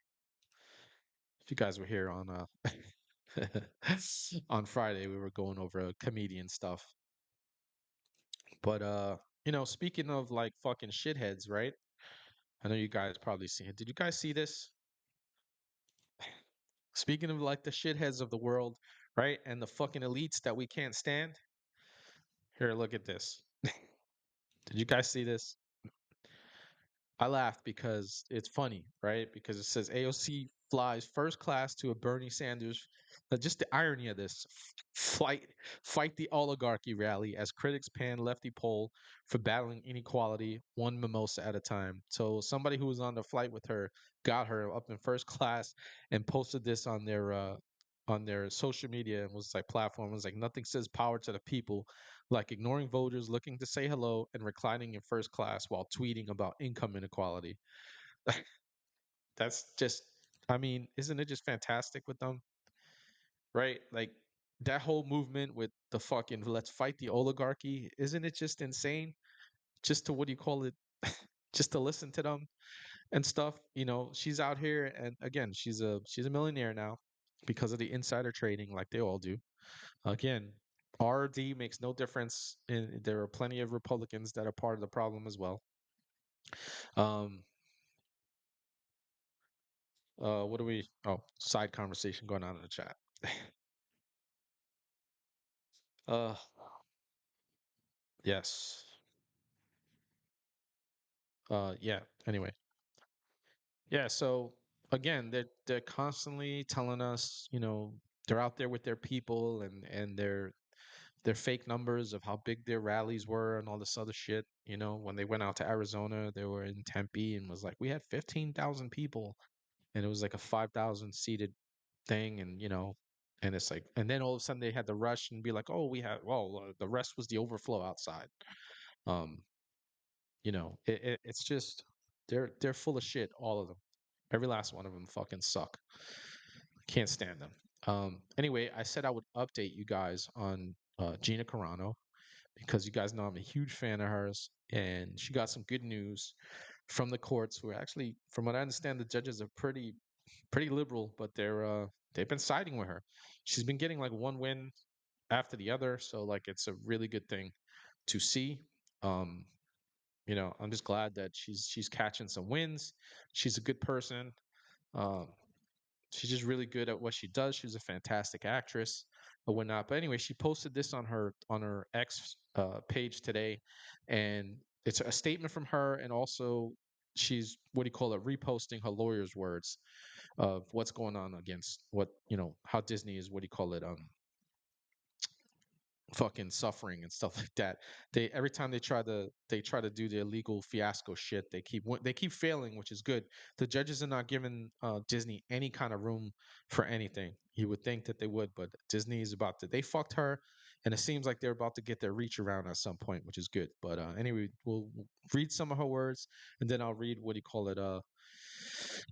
If you guys were here on on Friday, we were going over comedian stuff. But speaking of like fucking shitheads, right? I know you guys probably seen it. Did you guys see this? Speaking of like the shitheads of the world, right? And the fucking elites that we can't stand. Here, look at this. Did you guys see this? I laughed because it's funny, right? Because it says AOC flies first class to a Bernie Sanders. Just the irony of this fight, fight the oligarchy rally as critics pan lefty poll for battling inequality one mimosa at a time. So somebody who was on the flight with her got her up in first class and posted this on their social media and was like platform was like nothing says power to the people like ignoring voters looking to say hello and reclining in first class while tweeting about income inequality. That's just, I mean, isn't it just fantastic with them, right? Like that whole movement with the fucking let's fight the oligarchy, isn't it just insane? Just to what do you call it? Just to listen to them and stuff. She's out here, and again, she's a millionaire now because of the insider trading, like they all do. Again, RD makes no difference. There are plenty of Republicans that are part of the problem as well. Um, what do we? Oh, side conversation going on in the chat. uh, yes. Yeah. Anyway, yeah. So again, they're constantly telling us, they're out there with their people and their fake numbers of how big their rallies were and all this other shit. When they went out to Arizona, they were in Tempe and was like, we had 15,000 people, and it was like a 5,000 seated thing, and it's like, and then all of a sudden they had to rush and be like, oh, well, the rest was the overflow outside. Um, it's just they're full of shit, all of them. Every last one of them fucking suck. Can't stand them. Anyway, I said I would update you guys on Gina Carano because you guys know I'm a huge fan of hers, and she got some good news from the courts. Who actually, from what I understand, the judges are pretty liberal, but they've been siding with her. She's been getting like one win after the other, so like it's a really good thing to see. Um, I'm just glad that she's catching some wins. She's a good person. Um, she's just really good at what she does. She's a fantastic actress or whatnot. But anyway, she posted this on her X page today, and it's a statement from her, and also she's what do you call it, reposting her lawyer's words of what's going on against how Disney is what do you call it fucking suffering and stuff like that. They every time they try to do the illegal fiasco shit, they keep failing, which is good. The judges are not giving Disney any kind of room for anything. You would think that they would, but Disney is about to they fucked her, and it seems like they're about to get their reach around at some point, which is good. But anyway, we'll read some of her words, and then I'll read what do you call it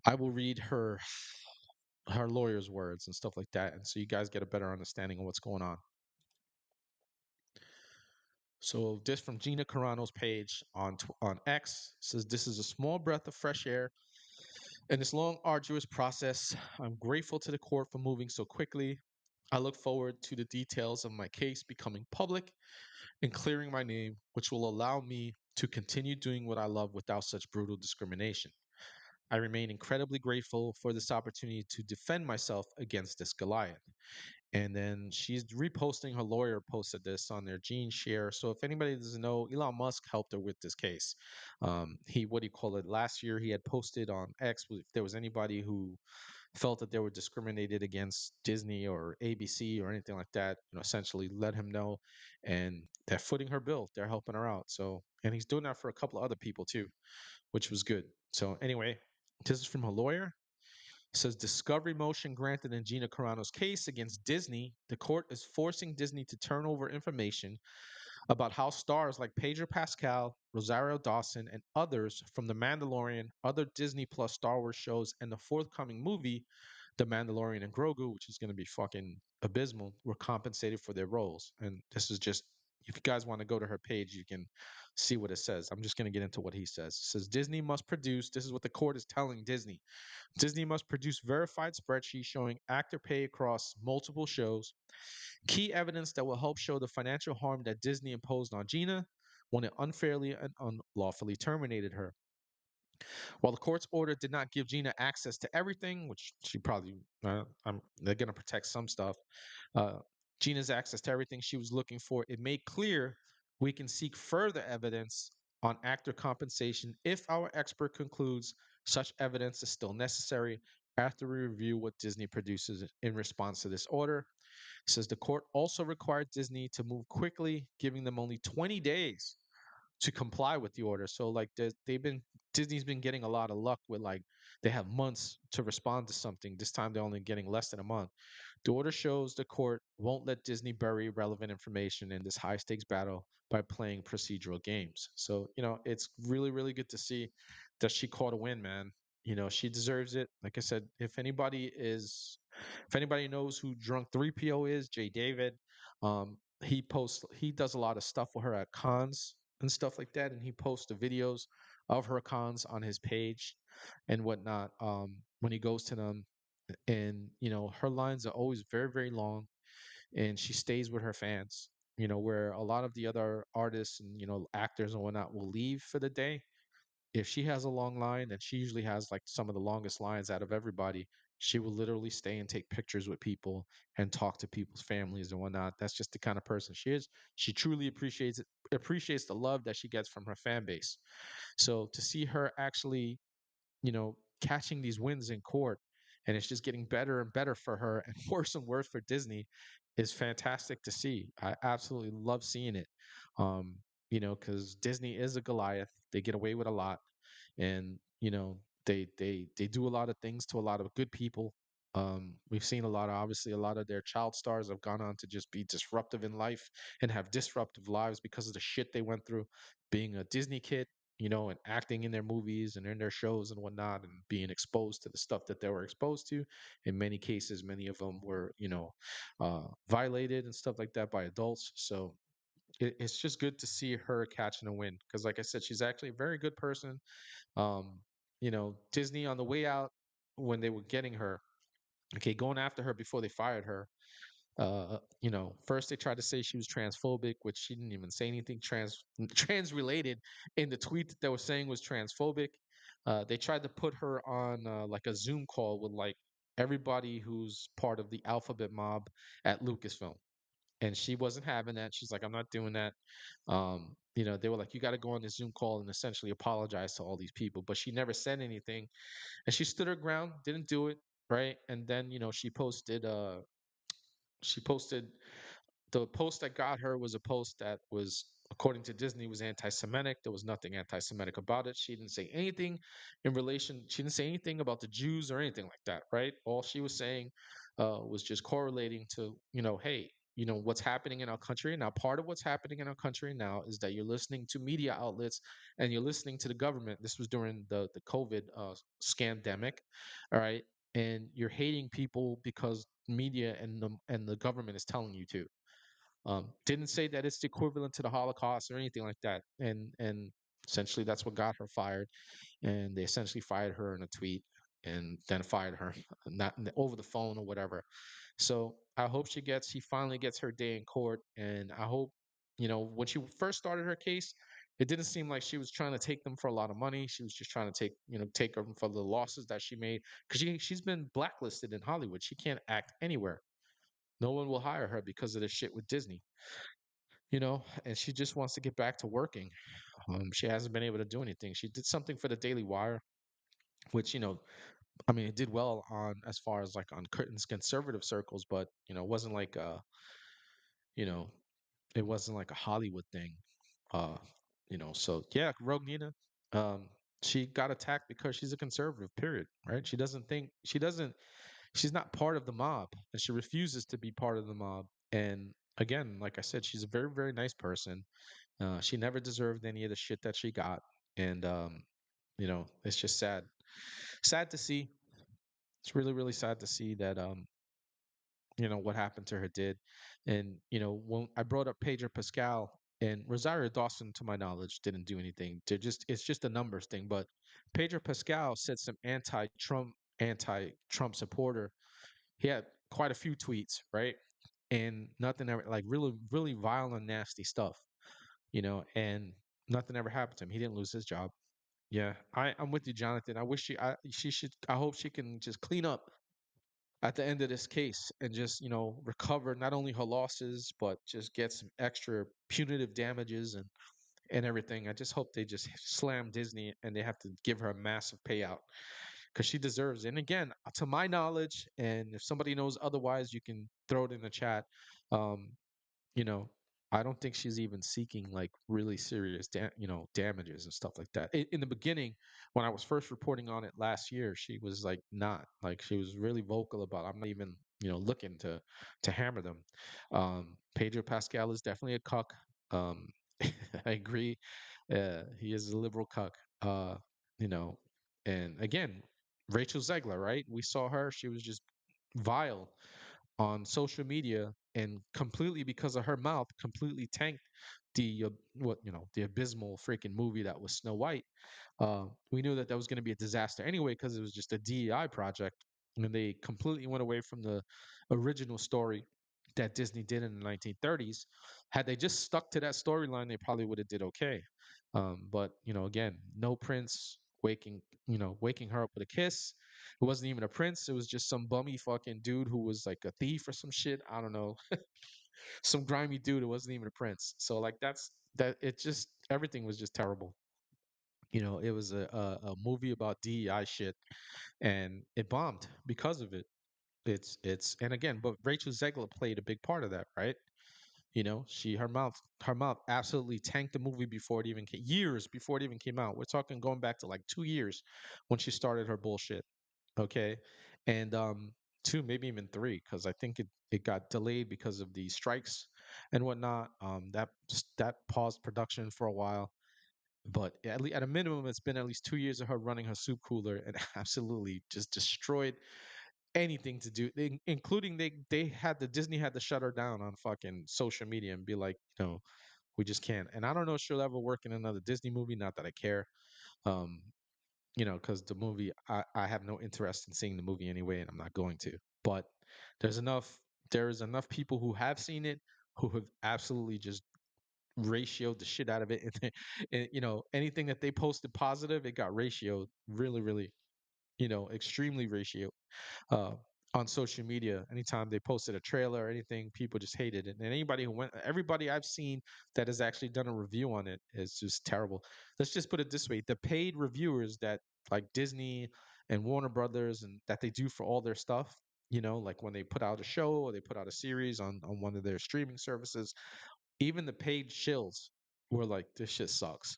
I will read her lawyer's words and stuff like that, and so you guys get a better understanding of what's going on. So this from Gina Carano's page on X says this is a small breath of fresh air in this long, arduous process. I'm grateful to the court for moving so quickly. I look forward to the details of my case becoming public and clearing my name, which will allow me to continue doing what I love without such brutal discrimination. I remain incredibly grateful for this opportunity to defend myself against this Goliath. And then she's reposting her lawyer posted this on their Gene share. So if anybody doesn't know, Elon Musk helped her with this case. He what do you call it? Last year he had posted on X if there was anybody who felt that they were discriminated against Disney or ABC or anything like that, essentially let him know. And they're footing her bill. They're helping her out. So and he's doing that for a couple of other people too, which was good. So anyway, this is from her lawyer. It says discovery motion granted in Gina Carano's case against Disney. The court is forcing Disney to turn over information about how stars like Pedro Pascal, Rosario Dawson, and others from The Mandalorian, other Disney Plus Star Wars shows, and the forthcoming movie, The Mandalorian and Grogu, which is going to be fucking abysmal, were compensated for their roles. And this is just, if you guys want to go to her page, you can see what it says. I'm just going to get into what he says. It says Disney must produce, this is what the court is telling Disney. Disney must produce verified spreadsheets showing actor pay across multiple shows, key evidence that will help show the financial harm that Disney imposed on Gina, when it unfairly and unlawfully terminated her. While the court's order did not give Gina access to everything, which she probably, they're going to protect some stuff, uh, Gina's access to everything she was looking for, it made clear we can seek further evidence on actor compensation if our expert concludes such evidence is still necessary after we review what Disney produces in response to this order. It says the court also required Disney to move quickly, giving them only 20 days to comply with the order. So like they've been Disney's been getting a lot of luck with like they have months to respond to something. This time they're only getting less than a month. The order shows the court won't let Disney bury relevant information in this high stakes battle by playing procedural games. So, it's really, really good to see that she caught a win, man. She deserves it. Like I said, if anybody knows who Drunk 3PO is, Jay David, he does a lot of stuff with her at cons and stuff like that. And he posts the videos of her cons on his page and whatnot. When he goes to them, and her lines are always very, very long, and she stays with her fans. Where a lot of the other artists and actors and whatnot will leave for the day. If she has a long line, and she usually has like some of the longest lines out of everybody, she will literally stay and take pictures with people and talk to people's families and whatnot. That's just the kind of person she is. She truly appreciates the love that she gets from her fan base. So to see her actually, catching these wins in court, and it's just getting better and better for her and worse and worse for Disney is fantastic to see. I absolutely love seeing it. Because Disney is a Goliath. They get away with a lot, and they do a lot of things to a lot of good people. We've seen obviously a lot of their child stars have gone on to just be disruptive in life and have disruptive lives because of the shit they went through being a Disney kid, and acting in their movies and in their shows and whatnot, and being exposed to the stuff that they were exposed to. In many cases, many of them were, violated and stuff like that by adults. So it's just good to see her catching a win because, like I said, she's actually a very good person. um, Disney on the way out when they were getting her, okay, going after her before they fired her. First they tried to say she was transphobic, which she didn't even say anything trans related in the tweet that they were saying was transphobic. They tried to put her on like a Zoom call with like everybody who's part of the Alphabet mob at Lucasfilm, and she wasn't having that. She's like, I'm not doing that. They were like, you got to go on this Zoom call and essentially apologize to all these people, but she never said anything, and she stood her ground, didn't do it, right? And then she posted the post that got her was a post that was, according to Disney, was anti-Semitic. There was nothing anti-Semitic about it. She didn't say anything she didn't say anything about the Jews or anything like that, right? All she was saying was just correlating to, hey, what's happening in our country now. Part of what's happening in our country now is that you're listening to media outlets and you're listening to the government. This was during the COVID scandemic, all right? And you're hating people because media and the government is telling you to. Didn't say that it's equivalent to the Holocaust or anything like that. And essentially that's what got her fired. And they essentially fired her in a tweet and then fired her not over the phone or whatever. So I hope she finally gets her day in court. And I hope, when she first started her case, it didn't seem like she was trying to take them for a lot of money. She was just trying to take them for the losses that she made because she's been blacklisted in Hollywood. She can't act anywhere. No one will hire her because of this shit with Disney, and she just wants to get back to working. She hasn't been able to do anything. She did something for the Daily Wire, which, I mean, it did well on as far as like on conservative circles, but it wasn't like you know, it wasn't like a Hollywood thing. Uh, so yeah, Rogue Nina, um, she got attacked because she's a conservative, period, right? She's not part of the mob, and she refuses to be part of the mob. And again, like I said, she's a very, very nice person. She never deserved any of the shit that she got, and it's just sad. Sad to see. It's really, really sad to see that what happened to her did. And when I brought up Pedro Pascal and Rosario Dawson, to my knowledge, didn't do anything. It's just a numbers thing. But Pedro Pascal said some anti-Trump supporter. He had quite a few tweets, right? And nothing ever like really, really vile and nasty stuff. and nothing ever happened to him. He didn't lose his job. Yeah, I'm with you, Jonathan. I wish she should. I hope she can just clean up at the end of this case and just recover not only her losses but just get some extra punitive damages and everything. I just hope they just slam Disney and they have to give her a massive payout because she deserves it. And again, to my knowledge, and if somebody knows otherwise, you can throw it in the chat. Um, you know, I don't think she's even seeking like really serious, damages and stuff like that. In the beginning, when I was first reporting on it last year, she was like not like she was really vocal about I'm not even looking to hammer them. Pedro Pascal is definitely a cuck. Um, I agree. He is a liberal cuck. You know, and again, Rachel Zegler, right? We saw her. She was just vile on social media and completely because of her mouth completely tanked the abysmal freaking movie that was Snow White. We knew that was going to be a disaster anyway because it was just a DEI project, and they completely went away from the original story that Disney did in the 1930s. Had they just stuck to that storyline, they probably would have did okay. But again, no prince waking her up with a kiss. It wasn't even a prince. It was just some bummy fucking dude who was like a thief or some shit. I don't know. Some grimy dude. It wasn't even a prince. So like that. It just everything was just terrible. It was a movie about DEI shit, and it bombed because of it. It's and again, but Rachel Zegler played a big part of that, right? She her mouth absolutely tanked the movie before it even came, years before it even came out. We're talking going back to like 2 years when she started her bullshit. Okay, and two, maybe even three, because I think it got delayed because of the strikes and whatnot. That paused production for a while, but at a minimum, it's been at least 2 years of her running her soup cooler and absolutely just destroyed anything to do, including they had the Disney had to shut her down on fucking social media and be like, no, we just can't. And I don't know if she'll ever work in another Disney movie. Not that I care. Um, because the movie, I have no interest in seeing the movie anyway, and I'm not going to. But there's enough, there's enough people who have seen it who have absolutely just ratioed the shit out of it. And anything that they posted positive, it got ratioed really, really, extremely ratioed uh, on social media. Anytime they posted a trailer or anything, people just hated it. And everybody I've seen that has actually done a review on it is just terrible. Let's just put it this way: the paid reviewers that like Disney and Warner Brothers and that they do for all their stuff. Like when they put out a show or they put out a series on one of their streaming services, even the paid shills were like, "This shit sucks."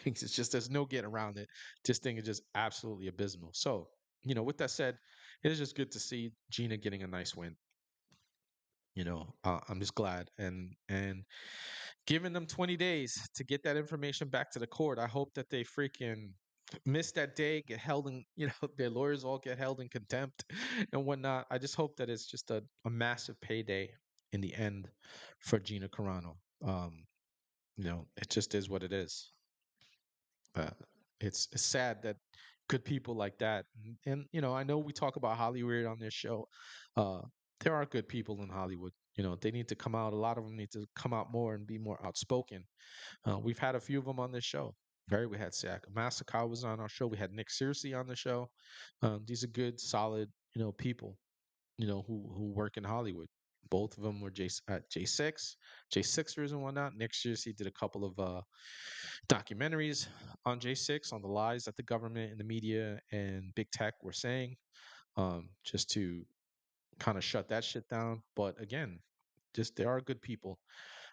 It's just there's no getting around it. This thing is just absolutely abysmal. So, with that said, it is just good to see Gina getting a nice win. I'm just glad and giving them 20 days to get that information back to the court. I hope that they freaking miss that day, get held in, their lawyers all get held in contempt and whatnot. I just hope that it's just a massive payday in the end for Gina Carano. It just is what it is. Uh, it's sad that good people like that, and I know we talk about Hollywood on this show. Uh, there are good people in Hollywood. They need to come out. A lot of them need to come out more and be more outspoken. We've had a few of them on this show. We had Zach Massacar was on our show. We had Nick Searcy on the show. These are good, solid, people, who work in Hollywood. Both of them were J6, J6ers and whatnot. Nick Searcy did a couple of documentaries on J6 on the lies that the government and the media and big tech were saying, just to kind of shut that shit down. But again, just there are good people.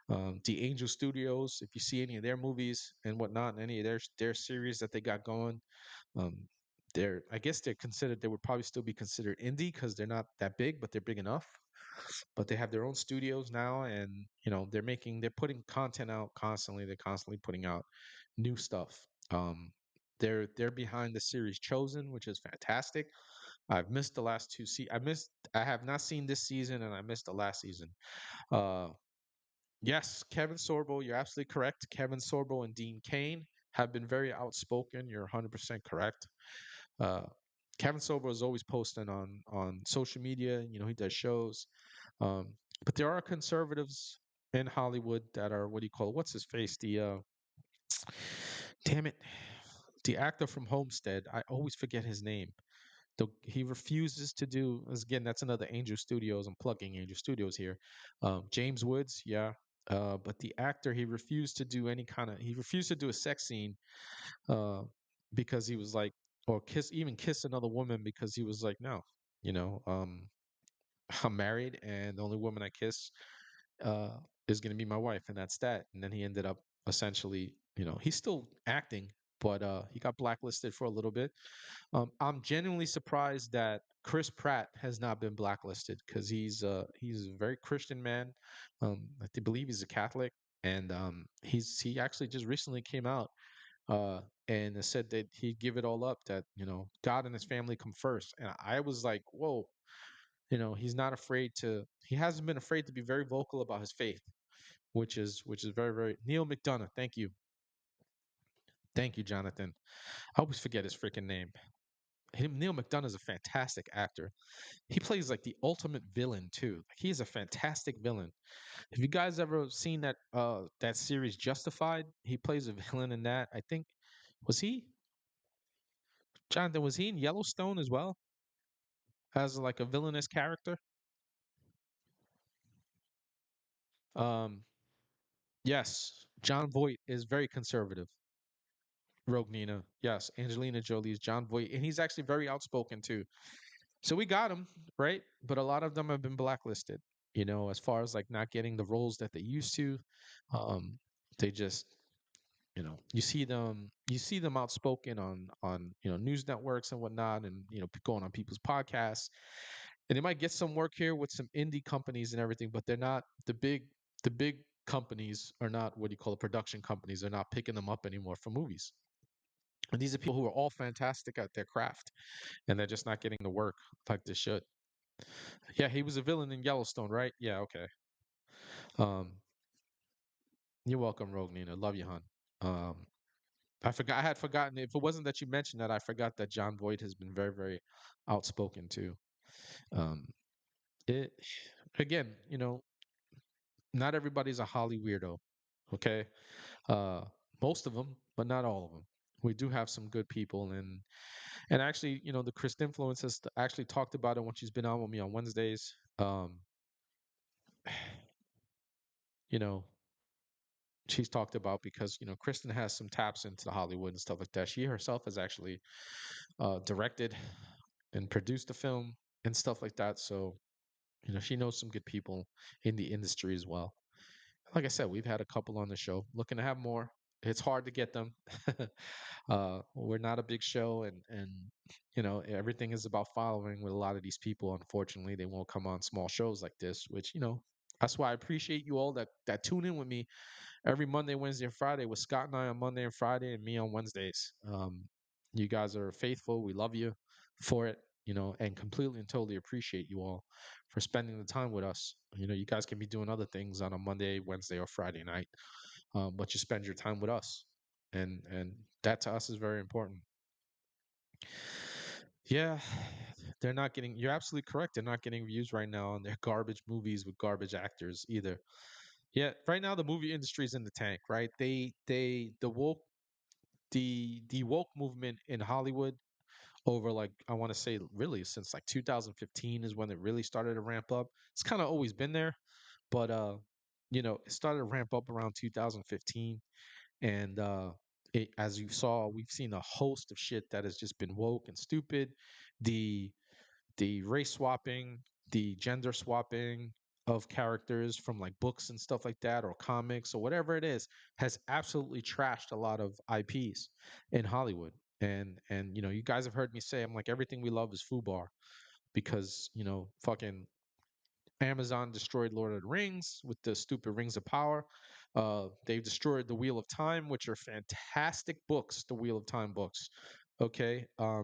The Angel Studios, if you see any of their movies and whatnot, and any of their series that they got going, um, I guess they're considered. They would probably still be considered indie because they're not that big, but they're big enough. But they have their own studios now, and they're putting content out constantly. They're constantly putting out new stuff. They're behind the series Chosen, which is fantastic. I've missed the last two. I have not seen this season, and I missed the last season. Uh, yes, Kevin Sorbo, you're absolutely correct. Kevin Sorbo and Dean Kane have been very outspoken. You're 100% correct. Uh, Kevin Sorbo is always posting on social media. He does shows. Um, but there are conservatives. in Hollywood that are, what do you call it? What's his face? The damn it, the actor from Homestead. I always forget his name. He refuses to do. Again, that's another Angel Studios. I'm plugging Angel Studios here. James Woods, yeah. But the actor, he refused to do any kind of. He refused to do a sex scene uh, because he was like, or kiss another woman because he was like, no, you know, I'm married and the only woman I kiss uh, is going to be my wife, and that's that. And then he ended up essentially, he's still acting, but he got blacklisted for a little bit. I'm genuinely surprised that Chris Pratt has not been blacklisted because he's a very Christian man. Believe he's a Catholic, and he actually just recently came out uh, and it said that he'd give it all up. That God and his family come first. And I was like, whoa, he's not afraid to. He hasn't been afraid to be very vocal about his faith, which is very very. Neil McDonough, thank you, Jonathan. I always forget his freaking name. Neil McDonough is a fantastic actor. He plays like the ultimate villain too. Like, he is a fantastic villain. Have you guys ever seen that series Justified? He plays a villain in that. I think was he Jonathan, was he in Yellowstone as well as like a villainous character? Um, yes, John Voight is very conservative. Rogue Nina, yes, Angelina Jolie's John Voight, and he's actually very outspoken too. So we got him, right? But a lot of them have been blacklisted, as far as like not getting the roles that they used to. Um, they just, you see them outspoken on news networks and whatnot, and going on people's podcasts, and they might get some work here with some indie companies and everything, but they're not the big companies are not what do you call it, production companies. They're not picking them up anymore for movies. And these are people who are all fantastic at their craft, and they're just not getting the work like they should. Yeah, he was a villain in Yellowstone, right? Yeah, okay. Um, you're welcome, Rogue Nina. Love you, hon. Um, I had forgotten. If it wasn't that you mentioned that, I forgot that John Voight has been very, very outspoken too. Um, it again, not everybody's a Holly weirdo. Okay, uh, most of them, but not all of them. We do have some good people, and actually, the Chris Influence has actually talked about it when she's been on with me on Wednesdays. You know, she's talked about because Kristen has some taps into the Hollywood and stuff like that. She herself has actually directed and produced a film and stuff like that. So she knows some good people in the industry as well. Like I said, we've had a couple on the show. Looking to have more. It's hard to get them. We're not a big show, and everything is about following with a lot of these people. Unfortunately, they won't come on small shows like this, which that's why I appreciate you all that tune in with me every Monday, Wednesday, and Friday with Scott and I on Monday and Friday, and me on Wednesdays. You guys are faithful. We love you for it, and completely and totally appreciate you all for spending the time with us. You guys can be doing other things on a Monday, Wednesday, or Friday night, but you spend your time with us, and that to us is very important. Yeah, they're not getting. You're absolutely correct. They're not getting views right now on their garbage movies with garbage actors either. Yeah, right now the movie industry is in the tank, right? The woke movement in Hollywood over like I want to say really since like 2015 is when it really started to ramp up. It's kind of always been there, but it started to ramp up around 2015, and as you saw, we've seen a host of shit that has just been woke and stupid. The the race swapping, the gender swapping of characters from like books and stuff like that, or comics or whatever it is, has absolutely trashed a lot of IPs in Hollywood. And you guys have heard me say I'm like everything we love is foobar because fucking Amazon destroyed Lord of the Rings with the stupid Rings of Power. They've destroyed the Wheel of Time, which are fantastic books. The Wheel of Time books. Okay. I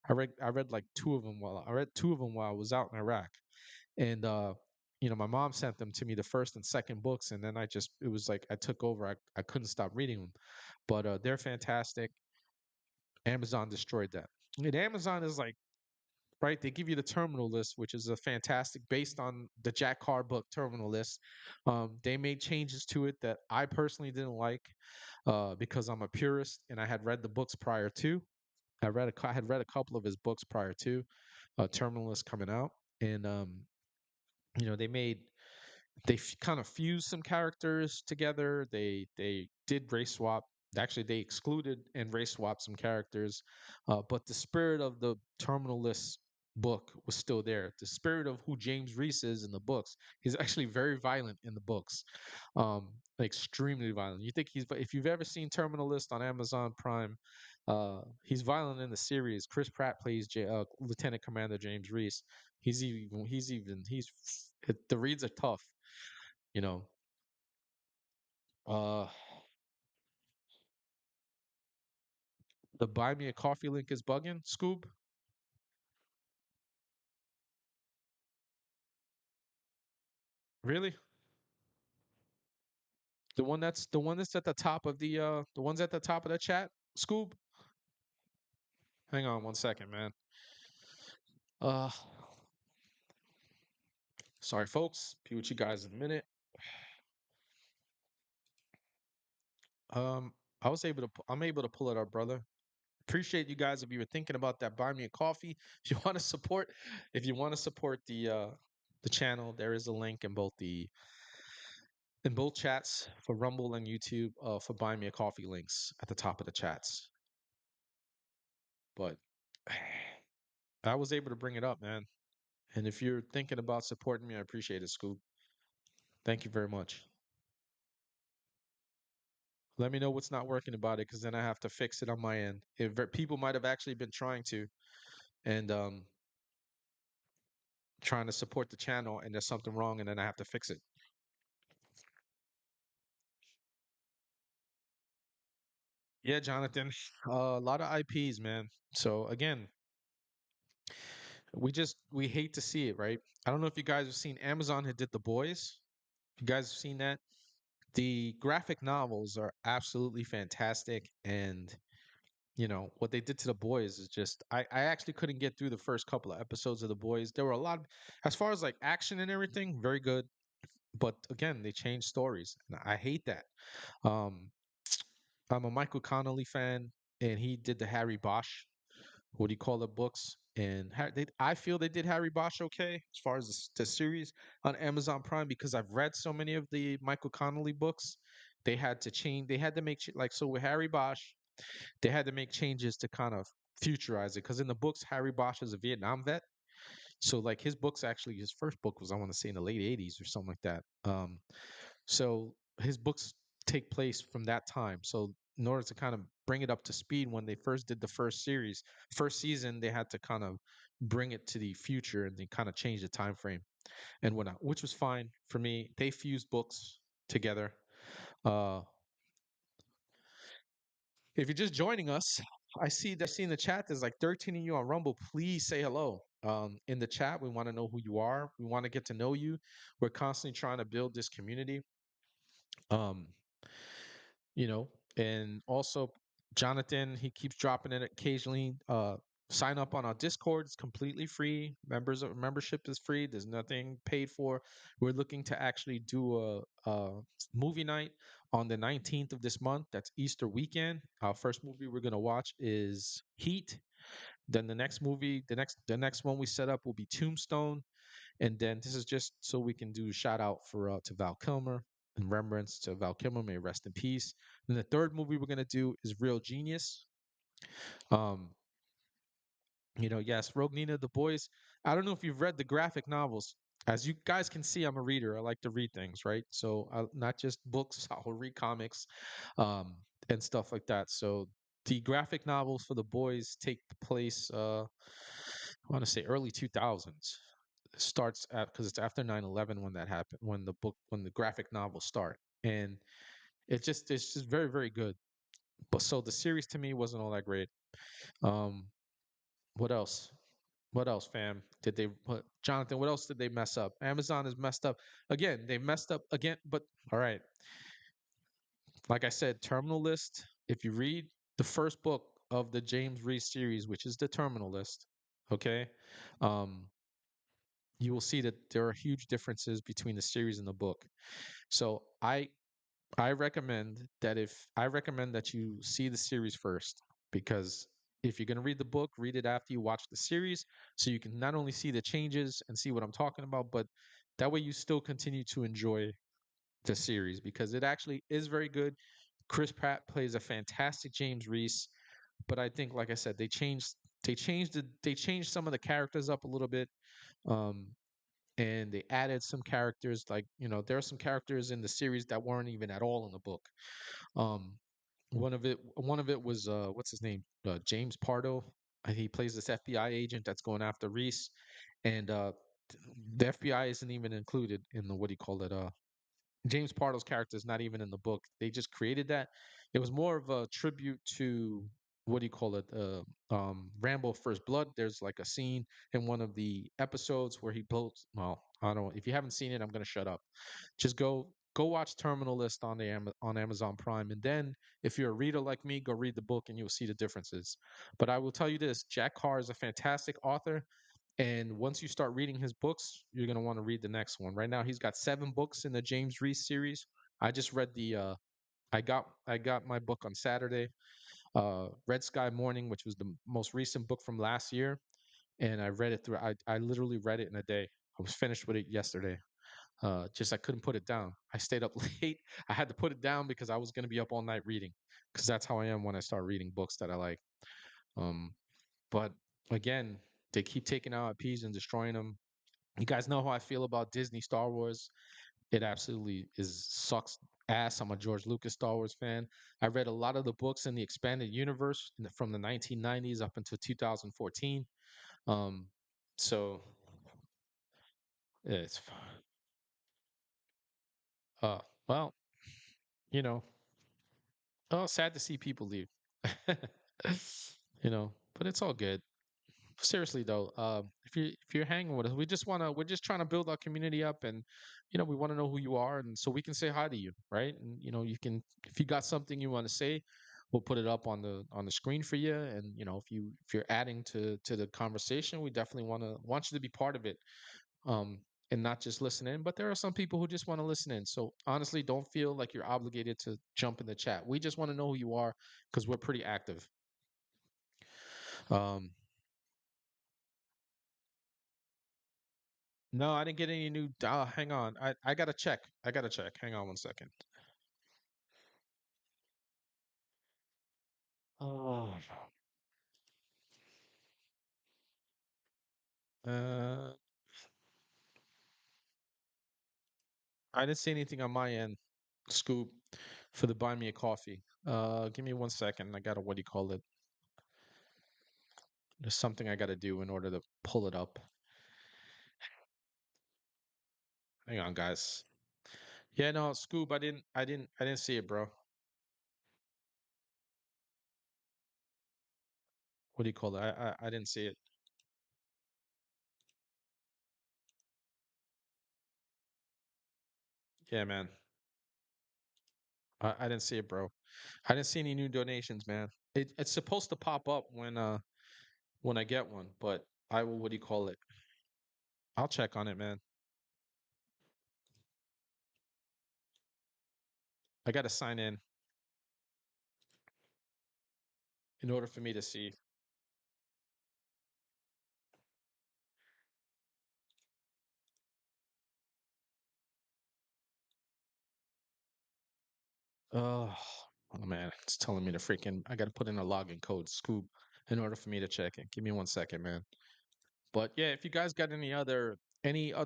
read like two of them while I was out in Iraq, and my mom sent them to me, the first and second books, and then it was like I took over. I couldn't stop reading them, but they're fantastic. Amazon destroyed that. And Amazon is like right? They give you the terminal list, which is a fantastic based on the Jack Carr book terminal list. They made changes to it that I personally didn't like because I'm a purist and I had read the books prior to. I had read a couple of his books prior to terminal list coming out, and they made kind of fused some characters together. They did race swap. Actually, they excluded and race swapped some characters, but the spirit of the Terminal List book was still there. The spirit of who James Reese is in the books. He's actually very violent in the books, um, extremely violent. You think if you've ever seen Terminal List on Amazon Prime, he's violent in the series. Chris Pratt plays Lieutenant Commander James Reese. The reads are tough, you know. Uh, the buy me a coffee link is bugging. Scoob, really? The one that's at the top of the ones at the top of the chat. Scoob, hang on one second, man. Uh, sorry, folks. Be with you guys in a minute. Um, I'm able to pull it up, brother. Appreciate you guys if you were thinking about that. Buy me a coffee. If you want to support the channel, there is a link in both chats for Rumble and YouTube for buy me a coffee links at the top of the chats. But I was able to bring it up, man. And if you're thinking about supporting me, I appreciate it, Scoop. Thank you very much. Let me know what's not working about it, because then I have to fix it on my end. People might have actually been trying to and trying to support the channel, and there's something wrong, and then I have to fix it. Yeah, Jonathan. A lot of IPs, man. So again, we hate to see it, right? I don't know if you guys have seen Amazon had did The Boys. You guys have seen that? The graphic novels are absolutely fantastic, and what they did to the boys is just I actually couldn't get through the first couple of episodes of the boys. There were a lot as far as like action and everything, very good. But again, they changed stories, and I hate that. Um, I'm a Michael Connolly fan, and he did the Harry Bosch, what do you call the books? And I feel they did Harry Bosch okay as far as the series on Amazon Prime, because I've read so many of the Michael Connolly books. They had to change. They had to make like so with Harry Bosch. They had to make changes to kind of futurize it, because in the books, Harry Bosch is a Vietnam vet. So like his first book was, I want to say, in the late '80s or something like that. So his books take place from that time. So in order to kind of bring it up to speed, when they first did the first season, they had to kind of bring it to the future, and they kind of change the time frame and whatnot, which was fine for me. They fused books together. Uh, if you're just joining us, I see in the chat there's like 13 of you on Rumble. Please say hello. In the chat, we want to know who you are. We want to get to know you. We're constantly trying to build this community. Um, you know, and also Jonathan, he keeps dropping it occasionally. Sign up on our Discord. It's completely free. Membership is free. There's nothing paid for. We're looking to actually do a movie night on the 19th of this month. That's Easter weekend. Our first movie we're gonna watch is Heat. Then the next one we set up will be Tombstone, and then this is just so we can do a shout out for to Val Kilmer, in remembrance to Val Kilmer, may rest in peace. And the third movie we're gonna do is Real Genius. Um, yes, Rogue Nina, The Boys. I don't know if you've read the graphic novels. As you guys can see, I'm a reader. I like to read things, right? So not just books, I'll read comics, um, and stuff like that. So the graphic novels for The Boys take place, I want to say early 2000s. It starts at because it's after 9/11 when that happened, when the graphic novels start, and it's just very very good. But so the series to me wasn't all that great. Um, what else? What else, fam? Jonathan? What else did they mess up? Amazon has messed up again. They messed up again. But all right, like I said, Terminal List. If you read the first book of the James Reese series, which is the Terminal List, Okay. Um, you will see that there are huge differences between the series and the book. So I recommend that if I recommend that you see the series first, because if you're going to read the book, read it after you watch the series so you can not only see the changes and see what I'm talking about, but that way you still continue to enjoy the series because it actually is very good. Chris Pratt plays a fantastic James Reese, but I think like I said they changed some of the characters up a little bit. Um and they added some characters like, there are some characters in the series that weren't even at all in the book. um, one of it was what's his name? James Pardo. He plays this FBI agent that's going after Reese, and the FBI isn't even included in the what do you call it? James Pardo's character is not even in the book. They just created that. It was more of a tribute to what do you call it? Rambo First Blood. There's like a scene in one of the episodes where he blows. Well, I don't. If you haven't seen it, I'm gonna shut up. Just go watch Terminal List on on Amazon Prime, and then if you're a reader like me, go read the book and you'll see the differences. But I will tell you this: Jack Carr is a fantastic author. And once you start reading his books, you're gonna want to read the next one. Right now, he's got 7 books in the James Reese series. I just read the I got my book on Saturday, Red Sky Morning, which was the most recent book from last year, and I read it through. I literally read it in a day. I was finished with it yesterday. Just I couldn't put it down. I stayed up late. I had to put it down because I was gonna be up all night reading, because that's how I am when I start reading books that I like. Um, but again, they keep taking out IPs and destroying them. You guys know how I feel about Disney Star Wars. It absolutely is sucks ass. I'm a George Lucas Star Wars fan. I read a lot of the books in the expanded universe from the 1990s up until 2014. Um, so it's uh well, you know, oh, sad to see people leave. But it's all good. Seriously though, if you're hanging with us, we're just trying to build our community up, and we want to know who you are, and so we can say hi to you, right? And you can, if you got something you want to say, we'll put it up on the screen for you. And if you're adding to the conversation, we definitely want you to be part of it, um, and not just listen in. But there are some people who just want to listen in. So honestly, don't feel like you're obligated to jump in the chat. We just want to know who you are because we're pretty active. Um, No, I didn't get any new. Hang on. I gotta check. I gotta check. Hang on one second. Oh. Uh, I didn't see anything on my end, Scoop, for the buy me a coffee. Give me one second. I gotta, what do you call it? There's something I gotta do in order to pull it up. Hang on, guys. Yeah, no, Scoop, I didn't see it, bro. What do you call it? I didn't see it. Yeah, man. I didn't see it, bro. I didn't see any new donations, man. It's supposed to pop up when I get one, but I will, what do you call it? I'll check on it, man. I got to sign in order for me to see. Oh, oh man, it's telling me to freaking. I got to put in a login code, Scoop, in order for me to check it. Give me one second, man. But yeah, if you guys got any other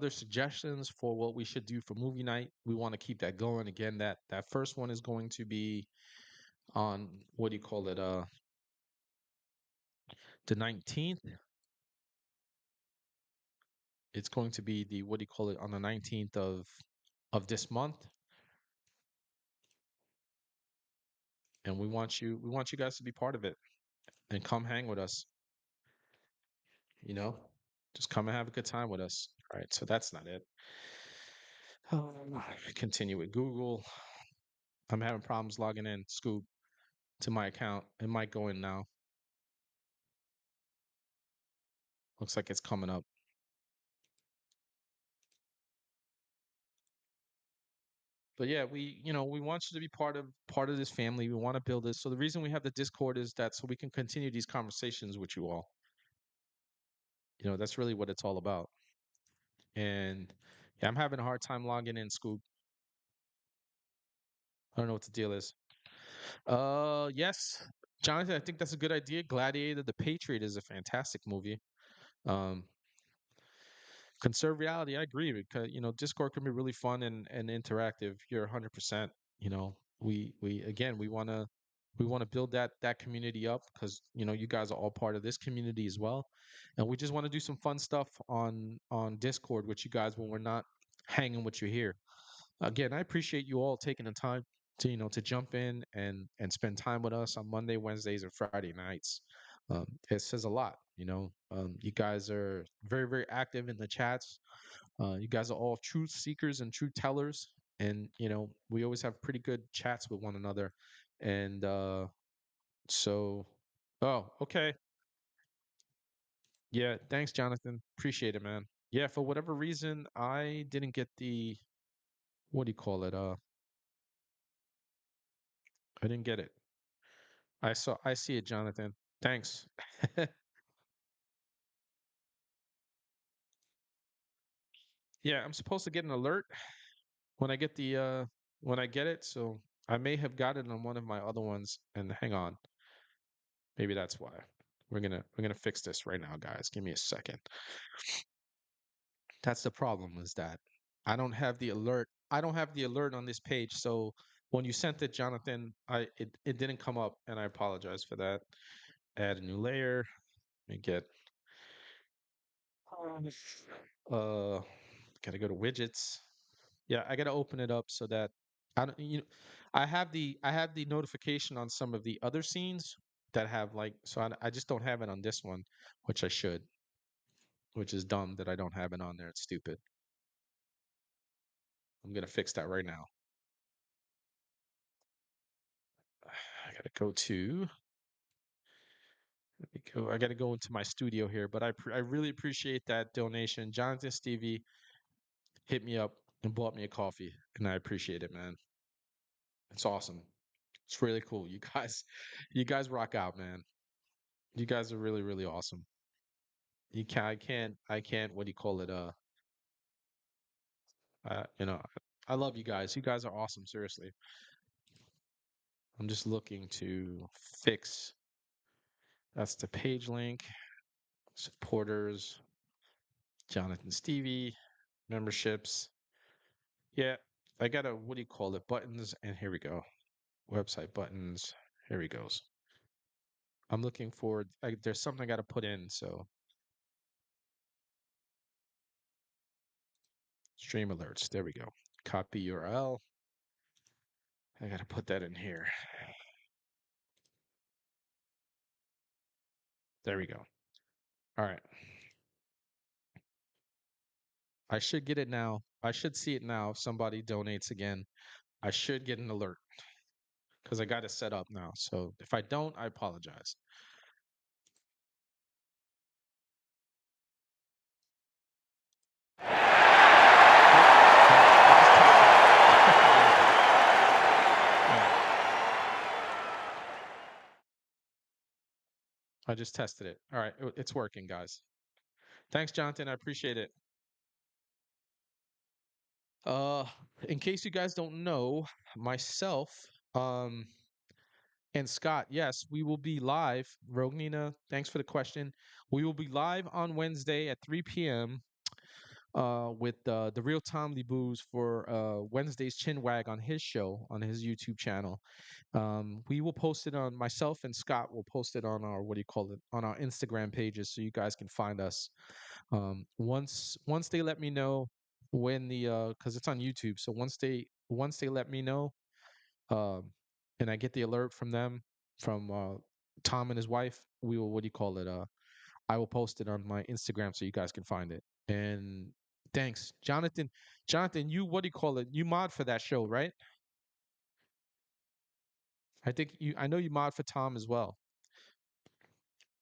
suggestions for what we should do for movie night, we want to keep that going. Again, that first one is going to be on, what do you call it? The 19th. It's going to be the, what do you call it, on the 19th of this month, and we want you guys to be part of it and come hang with us. you know just come and have a good time with us. All right, so that's not it. Continue with Google. I'm having problems logging in, Scoop, to my account. It might go in now. Looks like it's coming up. But yeah, we want you to be part of this family. We want to build this. So the reason we have the Discord is that so we can continue these conversations with you all. That's really what it's all about. And yeah, I'm having a hard time logging in, Scoop. I don't know what the deal is. Yes, Jonathan, I think that's a good idea. Gladiator, The Patriot is a fantastic movie. Um, Conserve reality, I agree because Discord can be really fun and interactive. You're 100%. We again we want to build that community up because you guys are all part of this community as well, and we just want to do some fun stuff on Discord with you guys when we're not hanging with you here. Again, I appreciate you all taking the time to jump in and spend time with us on Monday, Wednesdays, and Friday nights. It says a lot. You guys are very, very active in the chats. You guys are all truth seekers and truth tellers, and we always have pretty good chats with one another. And so, oh, okay, yeah, thanks, Jonathan. Appreciate it, man. Yeah, for whatever reason, I didn't get the what do you call it? I didn't get it. I see it, Jonathan. Thanks. Yeah, I'm supposed to get an alert when I get when I get it, so I may have got it on one of my other ones. And hang on, maybe that's why. We're gonna fix this right now, guys. Give me a second. That's the problem is that I don't have the alert. I don't have the alert on this page. So when you sent it, Jonathan, it didn't come up, and I apologize for that. Add a new layer. Let me get uh gotta go to widgets. Yeah, I gotta open it up so that I don't I have the notification on some of the other scenes that have like so I just don't have it on this one, which I should, which is dumb that I don't have it on there. It's stupid. I'm gonna fix that right now. I gotta go to let me go. I gotta go into my studio here, but I really appreciate that donation. Jonathan Stevie hit me up and bought me a coffee, and I appreciate it, man. It's awesome. It's really cool. You guys rock out, man. You guys are really, really awesome. I can't, what do you call it? Uh, you know, I love you guys. You guys are awesome. Seriously. I'm just looking to fix. That's the page link, supporters, Jonathan Stevie, memberships. Yeah, I got a, what do you call it? Buttons. And here we go. Website buttons. Here he goes. I'm looking for, there's something I got to put in. So stream alerts. There we go. Copy URL. I got to put that in here. There we go. All right. I should get it now. I should see it now. If somebody donates again, I should get an alert because I got it set up now. So if I don't, I apologize. I just tested it. All right, it's working, guys. Thanks, Jonathan. I appreciate it. Uh, in case you guys don't know, myself, and Scott, yes, we will be live. Rognina, thanks for the question. We will be live on Wednesday at 3 p.m. With the real Tom Lee Booze for Wednesday's Chin Wag on his show on his YouTube channel. We will post it on myself and Scott will post it on our what do you call it on our Instagram pages so you guys can find us. Once they let me know when the because it's on YouTube, so once they let me know, um, and I get the alert from them from Tom and his wife, we will what do you call it I will post it on my Instagram so you guys can find it. And thanks, Jonathan. Jonathan, you what do you call it? You mod for that show, right? I think you. I know you mod for Tom as well.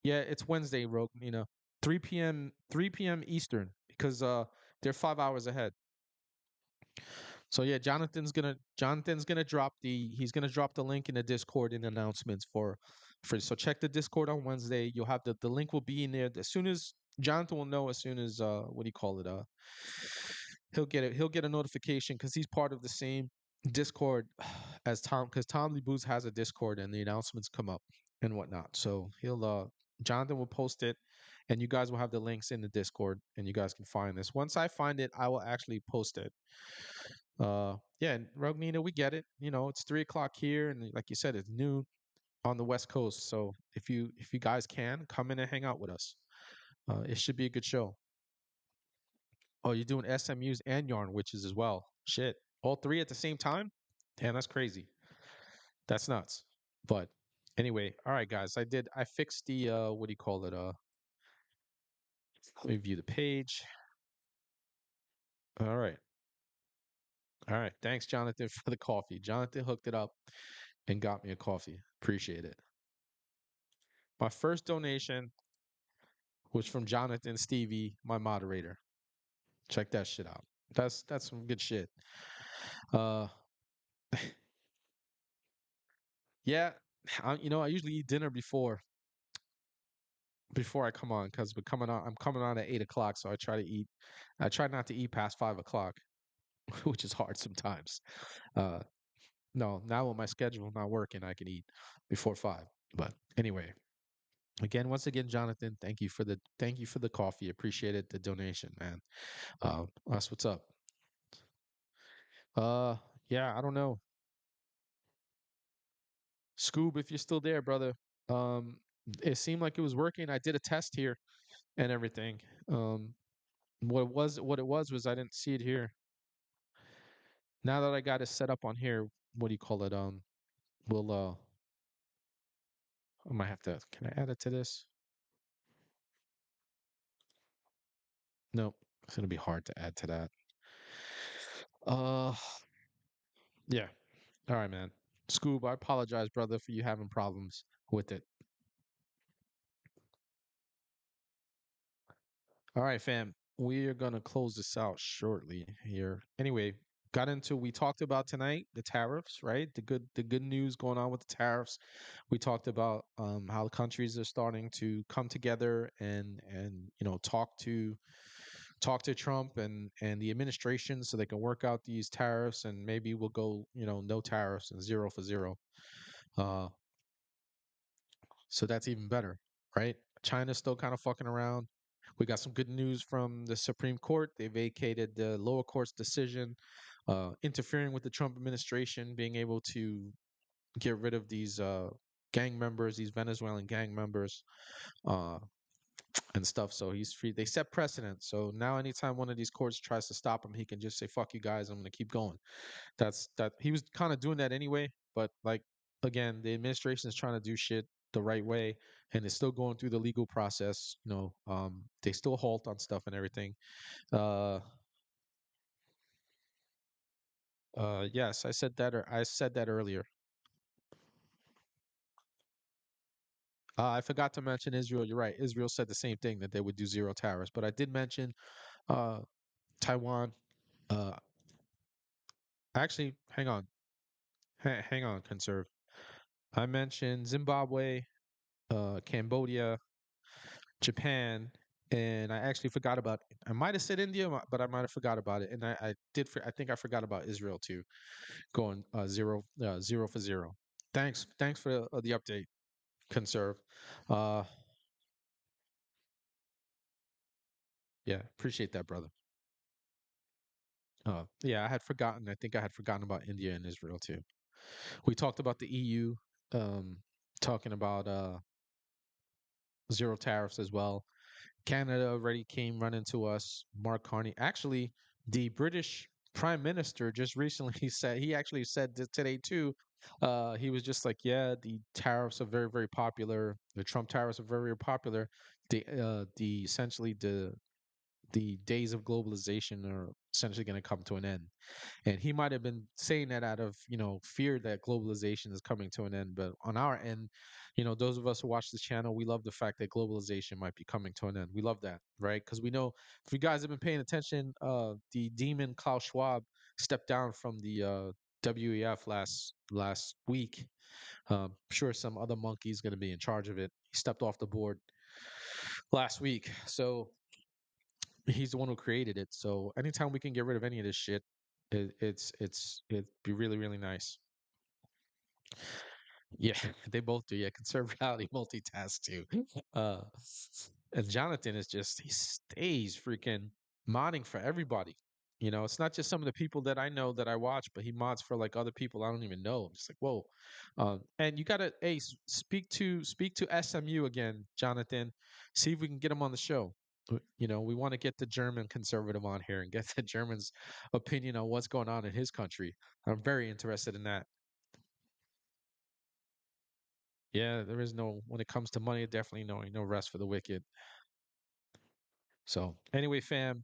Yeah, it's Wednesday, Rogue. 3 p.m. Eastern because they're 5 hours ahead. So yeah, Jonathan's gonna drop the link in the Discord in announcements for so check the Discord on Wednesday. You'll have the link will be in there as soon as Jonathan will know as soon as what do you call it he'll get a notification because he's part of the same Discord as Tom because Tom Lee Booz has a Discord and the announcements come up and whatnot. So he'll Jonathan will post it and you guys will have the links in the Discord and you guys can find this. Once I find it, I will actually post it. Yeah, and Rognina, we get it. You know, it's 3 o'clock here, and like you said, it's noon on the West Coast. So if you guys can come in and hang out with us, it should be a good show. Oh, you're doing SMUs and yarn witches as well. Shit, all three at the same time? Damn, that's crazy. That's nuts. But anyway, all right, guys, I fixed the what do you call it? Let me view the page. All right. All right. Thanks, Jonathan, for the coffee. Jonathan hooked it up and got me a coffee. Appreciate it. My first donation was from Jonathan Stevie, my moderator. Check that shit out. That's some good shit. Uh, yeah, I usually eat dinner before I come on because I'm coming on at 8 o'clock, so I try not to eat past 5 o'clock, which is hard sometimes. Uh, no, now with my schedule not working, I can eat before 5. But anyway, once again, Jonathan, thank you for the coffee. Appreciate it, the donation, man. That's what's up. Uh, yeah, I don't know. Scoob, if you're still there, brother. Um, it seemed like it was working. I did a test here and everything. Um, what it was I didn't see it here. Now that I got it set up on here, what do you call it? We'll I might have to. Can I add it to this? Nope. It's gonna be hard to add to that. Uh, yeah. All right, man. Scoob, I apologize, brother, for you having problems with it. All right, fam. We are gonna close this out shortly here. Anyway, we talked about tonight the tariffs, right? The good news going on with the tariffs. We talked about how the countries are starting to come together and talk to Trump and the administration so they can work out these tariffs and maybe we'll go no tariffs and zero for zero. Uh, so that's even better, right? China's still kind of fucking around. We got some good news from the Supreme Court. They vacated the lower court's decision, interfering with the Trump administration, being able to get rid of these gang members, these Venezuelan gang members, uh, and stuff. So he's free. They set precedent. So now, anytime one of these courts tries to stop him, he can just say, "Fuck you guys, I'm gonna keep going." That he was kind of doing that anyway, but like again, the administration is trying to do shit the right way and it's still going through the legal process. They still halt on stuff and everything. Uh yes, I said that earlier. I forgot to mention Israel. You're right. Israel said the same thing that they would do zero tariffs, but I did mention uh Taiwan. Uh actually, hang on, conserve. I mentioned Zimbabwe, Cambodia, Japan, and I actually forgot about. I might have said India, but I might have forgot about it. And I did. I think I forgot about Israel too, going zero for zero. Thanks for the update, conserve. Uh, yeah, appreciate that, brother. Yeah, I had forgotten. I think I had forgotten about India and Israel too. We talked about the EU, um, talking about zero tariffs as well. Canada already came running to us. Mark Carney. Actually, the British Prime Minister just recently said he actually said today too. He was just like, yeah, the tariffs are very, very popular. The Trump tariffs are very, very popular. The essentially the days of globalization are essentially going to come to an end. And he might have been saying that out of, fear that globalization is coming to an end. But on our end, those of us who watch this channel, we love the fact that globalization might be coming to an end. We love that, right? Because we know, if you guys have been paying attention, the demon Klaus Schwab stepped down from the WEF last week. I'm sure some other monkey is going to be in charge of it. He stepped off the board last week. So he's the one who created it. So anytime we can get rid of any of this shit, it'd be really, really nice. Yeah, they both do. Yeah, conserve reality, multitask too. Uh, and Jonathan is just, he stays freaking modding for everybody. It's not just some of the people that I know that I watch, but he mods for like other people I don't even know. I'm just like, whoa. And you gotta, hey, speak to SMU again, Jonathan. See if we can get him on the show. We want to get the German conservative on here and get the German's opinion on what's going on in his country. I'm very interested in that. Yeah, there is no, when it comes to money, definitely no rest for the wicked. So anyway, fam,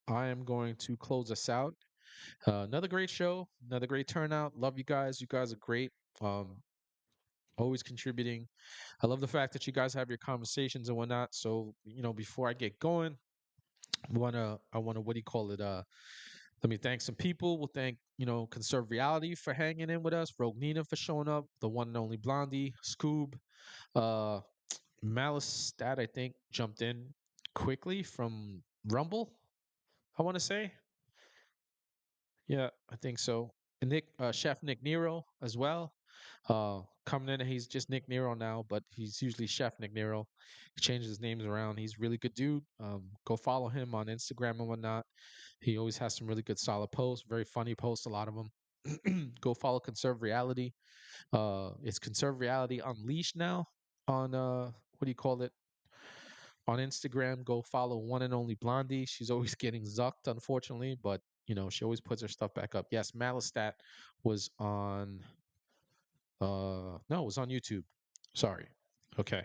I am going to close us out. Another great show, another great turnout. Love you guys. You guys are great. Um, always contributing. I love the fact that you guys have your conversations and whatnot. So, before I get going, I wanna, what do you call it? Let me thank some people. We'll thank, Conserve Reality for hanging in with us, Rogue Nina for showing up, the one and only Blondie, Scoob, uh, Malice Stat, I think, jumped in quickly from Rumble, I want to say. Yeah, I think so. And Chef Nick Nero as well. Coming in, he's just Nick Nero now, but he's usually Chef Nick Nero. He changes his names around. He's a really good dude. Go follow him on Instagram and whatnot. He always has some really good solid posts, very funny posts, a lot of them. Go follow Conserve Reality. It's Conserve Reality Unleashed now on what do you call it? On Instagram. Go follow one and only Blondie. She's always getting zucked, unfortunately, but she always puts her stuff back up. Yes, Malistat was on no, it was on YouTube. Sorry. Okay.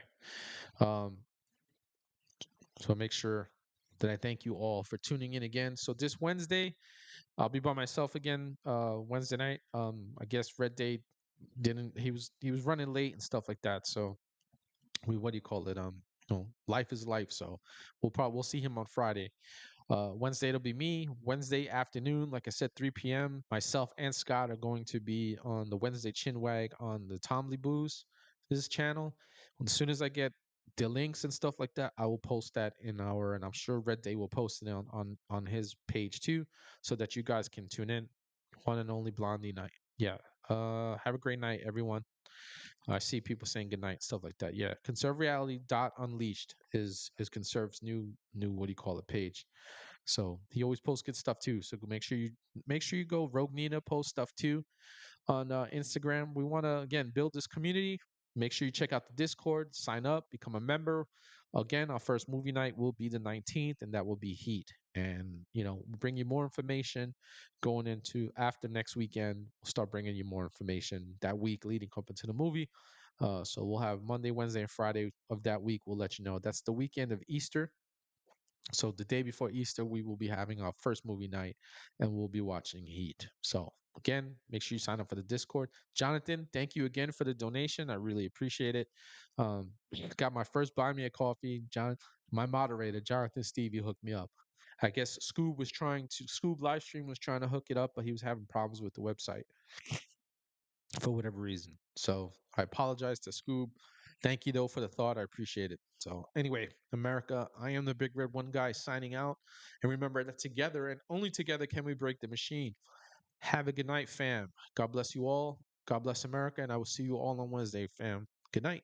Um, so make sure that I thank you all for tuning in again. So this Wednesday, I'll be by myself again, Wednesday night. I guess Red Day didn't he was running late and stuff like that. So what do you call it? Life is life. So we'll see him on Friday. Wednesday it'll be me. Wednesday afternoon, like I said, 3 p.m. Myself and Scott are going to be on the Wednesday Chinwag on the Tomly Booze, this channel. As soon as I get the links and stuff like that, I will post that and I'm sure Red Day will post it on his page too, so that you guys can tune in. One and only Blondie night. Yeah. Have a great night, everyone. I see people saying goodnight, stuff like that. Yeah, Conserve Reality dot Unleashed is Conserve's new what do you call it page. So he always posts good stuff too. So make sure you go. Rogue Nina post stuff too on Instagram. We want to again build this community. Make sure you check out the Discord, sign up, become a member. Again, our first movie night will be the 19th, and that will be Heat. And we'll bring you more information going into after next weekend. We'll start bringing you more information that week leading up into the movie. So we'll have Monday, Wednesday, and Friday of that week. We'll let you know. That's the weekend of Easter. So the day before Easter, we will be having our first movie night and we'll be watching Heat. So again, make sure you sign up for the Discord. Jonathan, thank you again for the donation. I really appreciate it. Um, got my first buy me a coffee. My moderator, Jonathan Stevie, hooked me up. I guess Scoob Livestream was trying to hook it up, but he was having problems with the website for whatever reason. So I apologize to Scoob. Thank you though for the thought. I appreciate it. So anyway, America, I am the Big Red One Guy signing out. And remember that together and only together can we break the machine. Have a good night, fam. God bless you all. God bless America, and I will see you all on Wednesday, fam. Good night.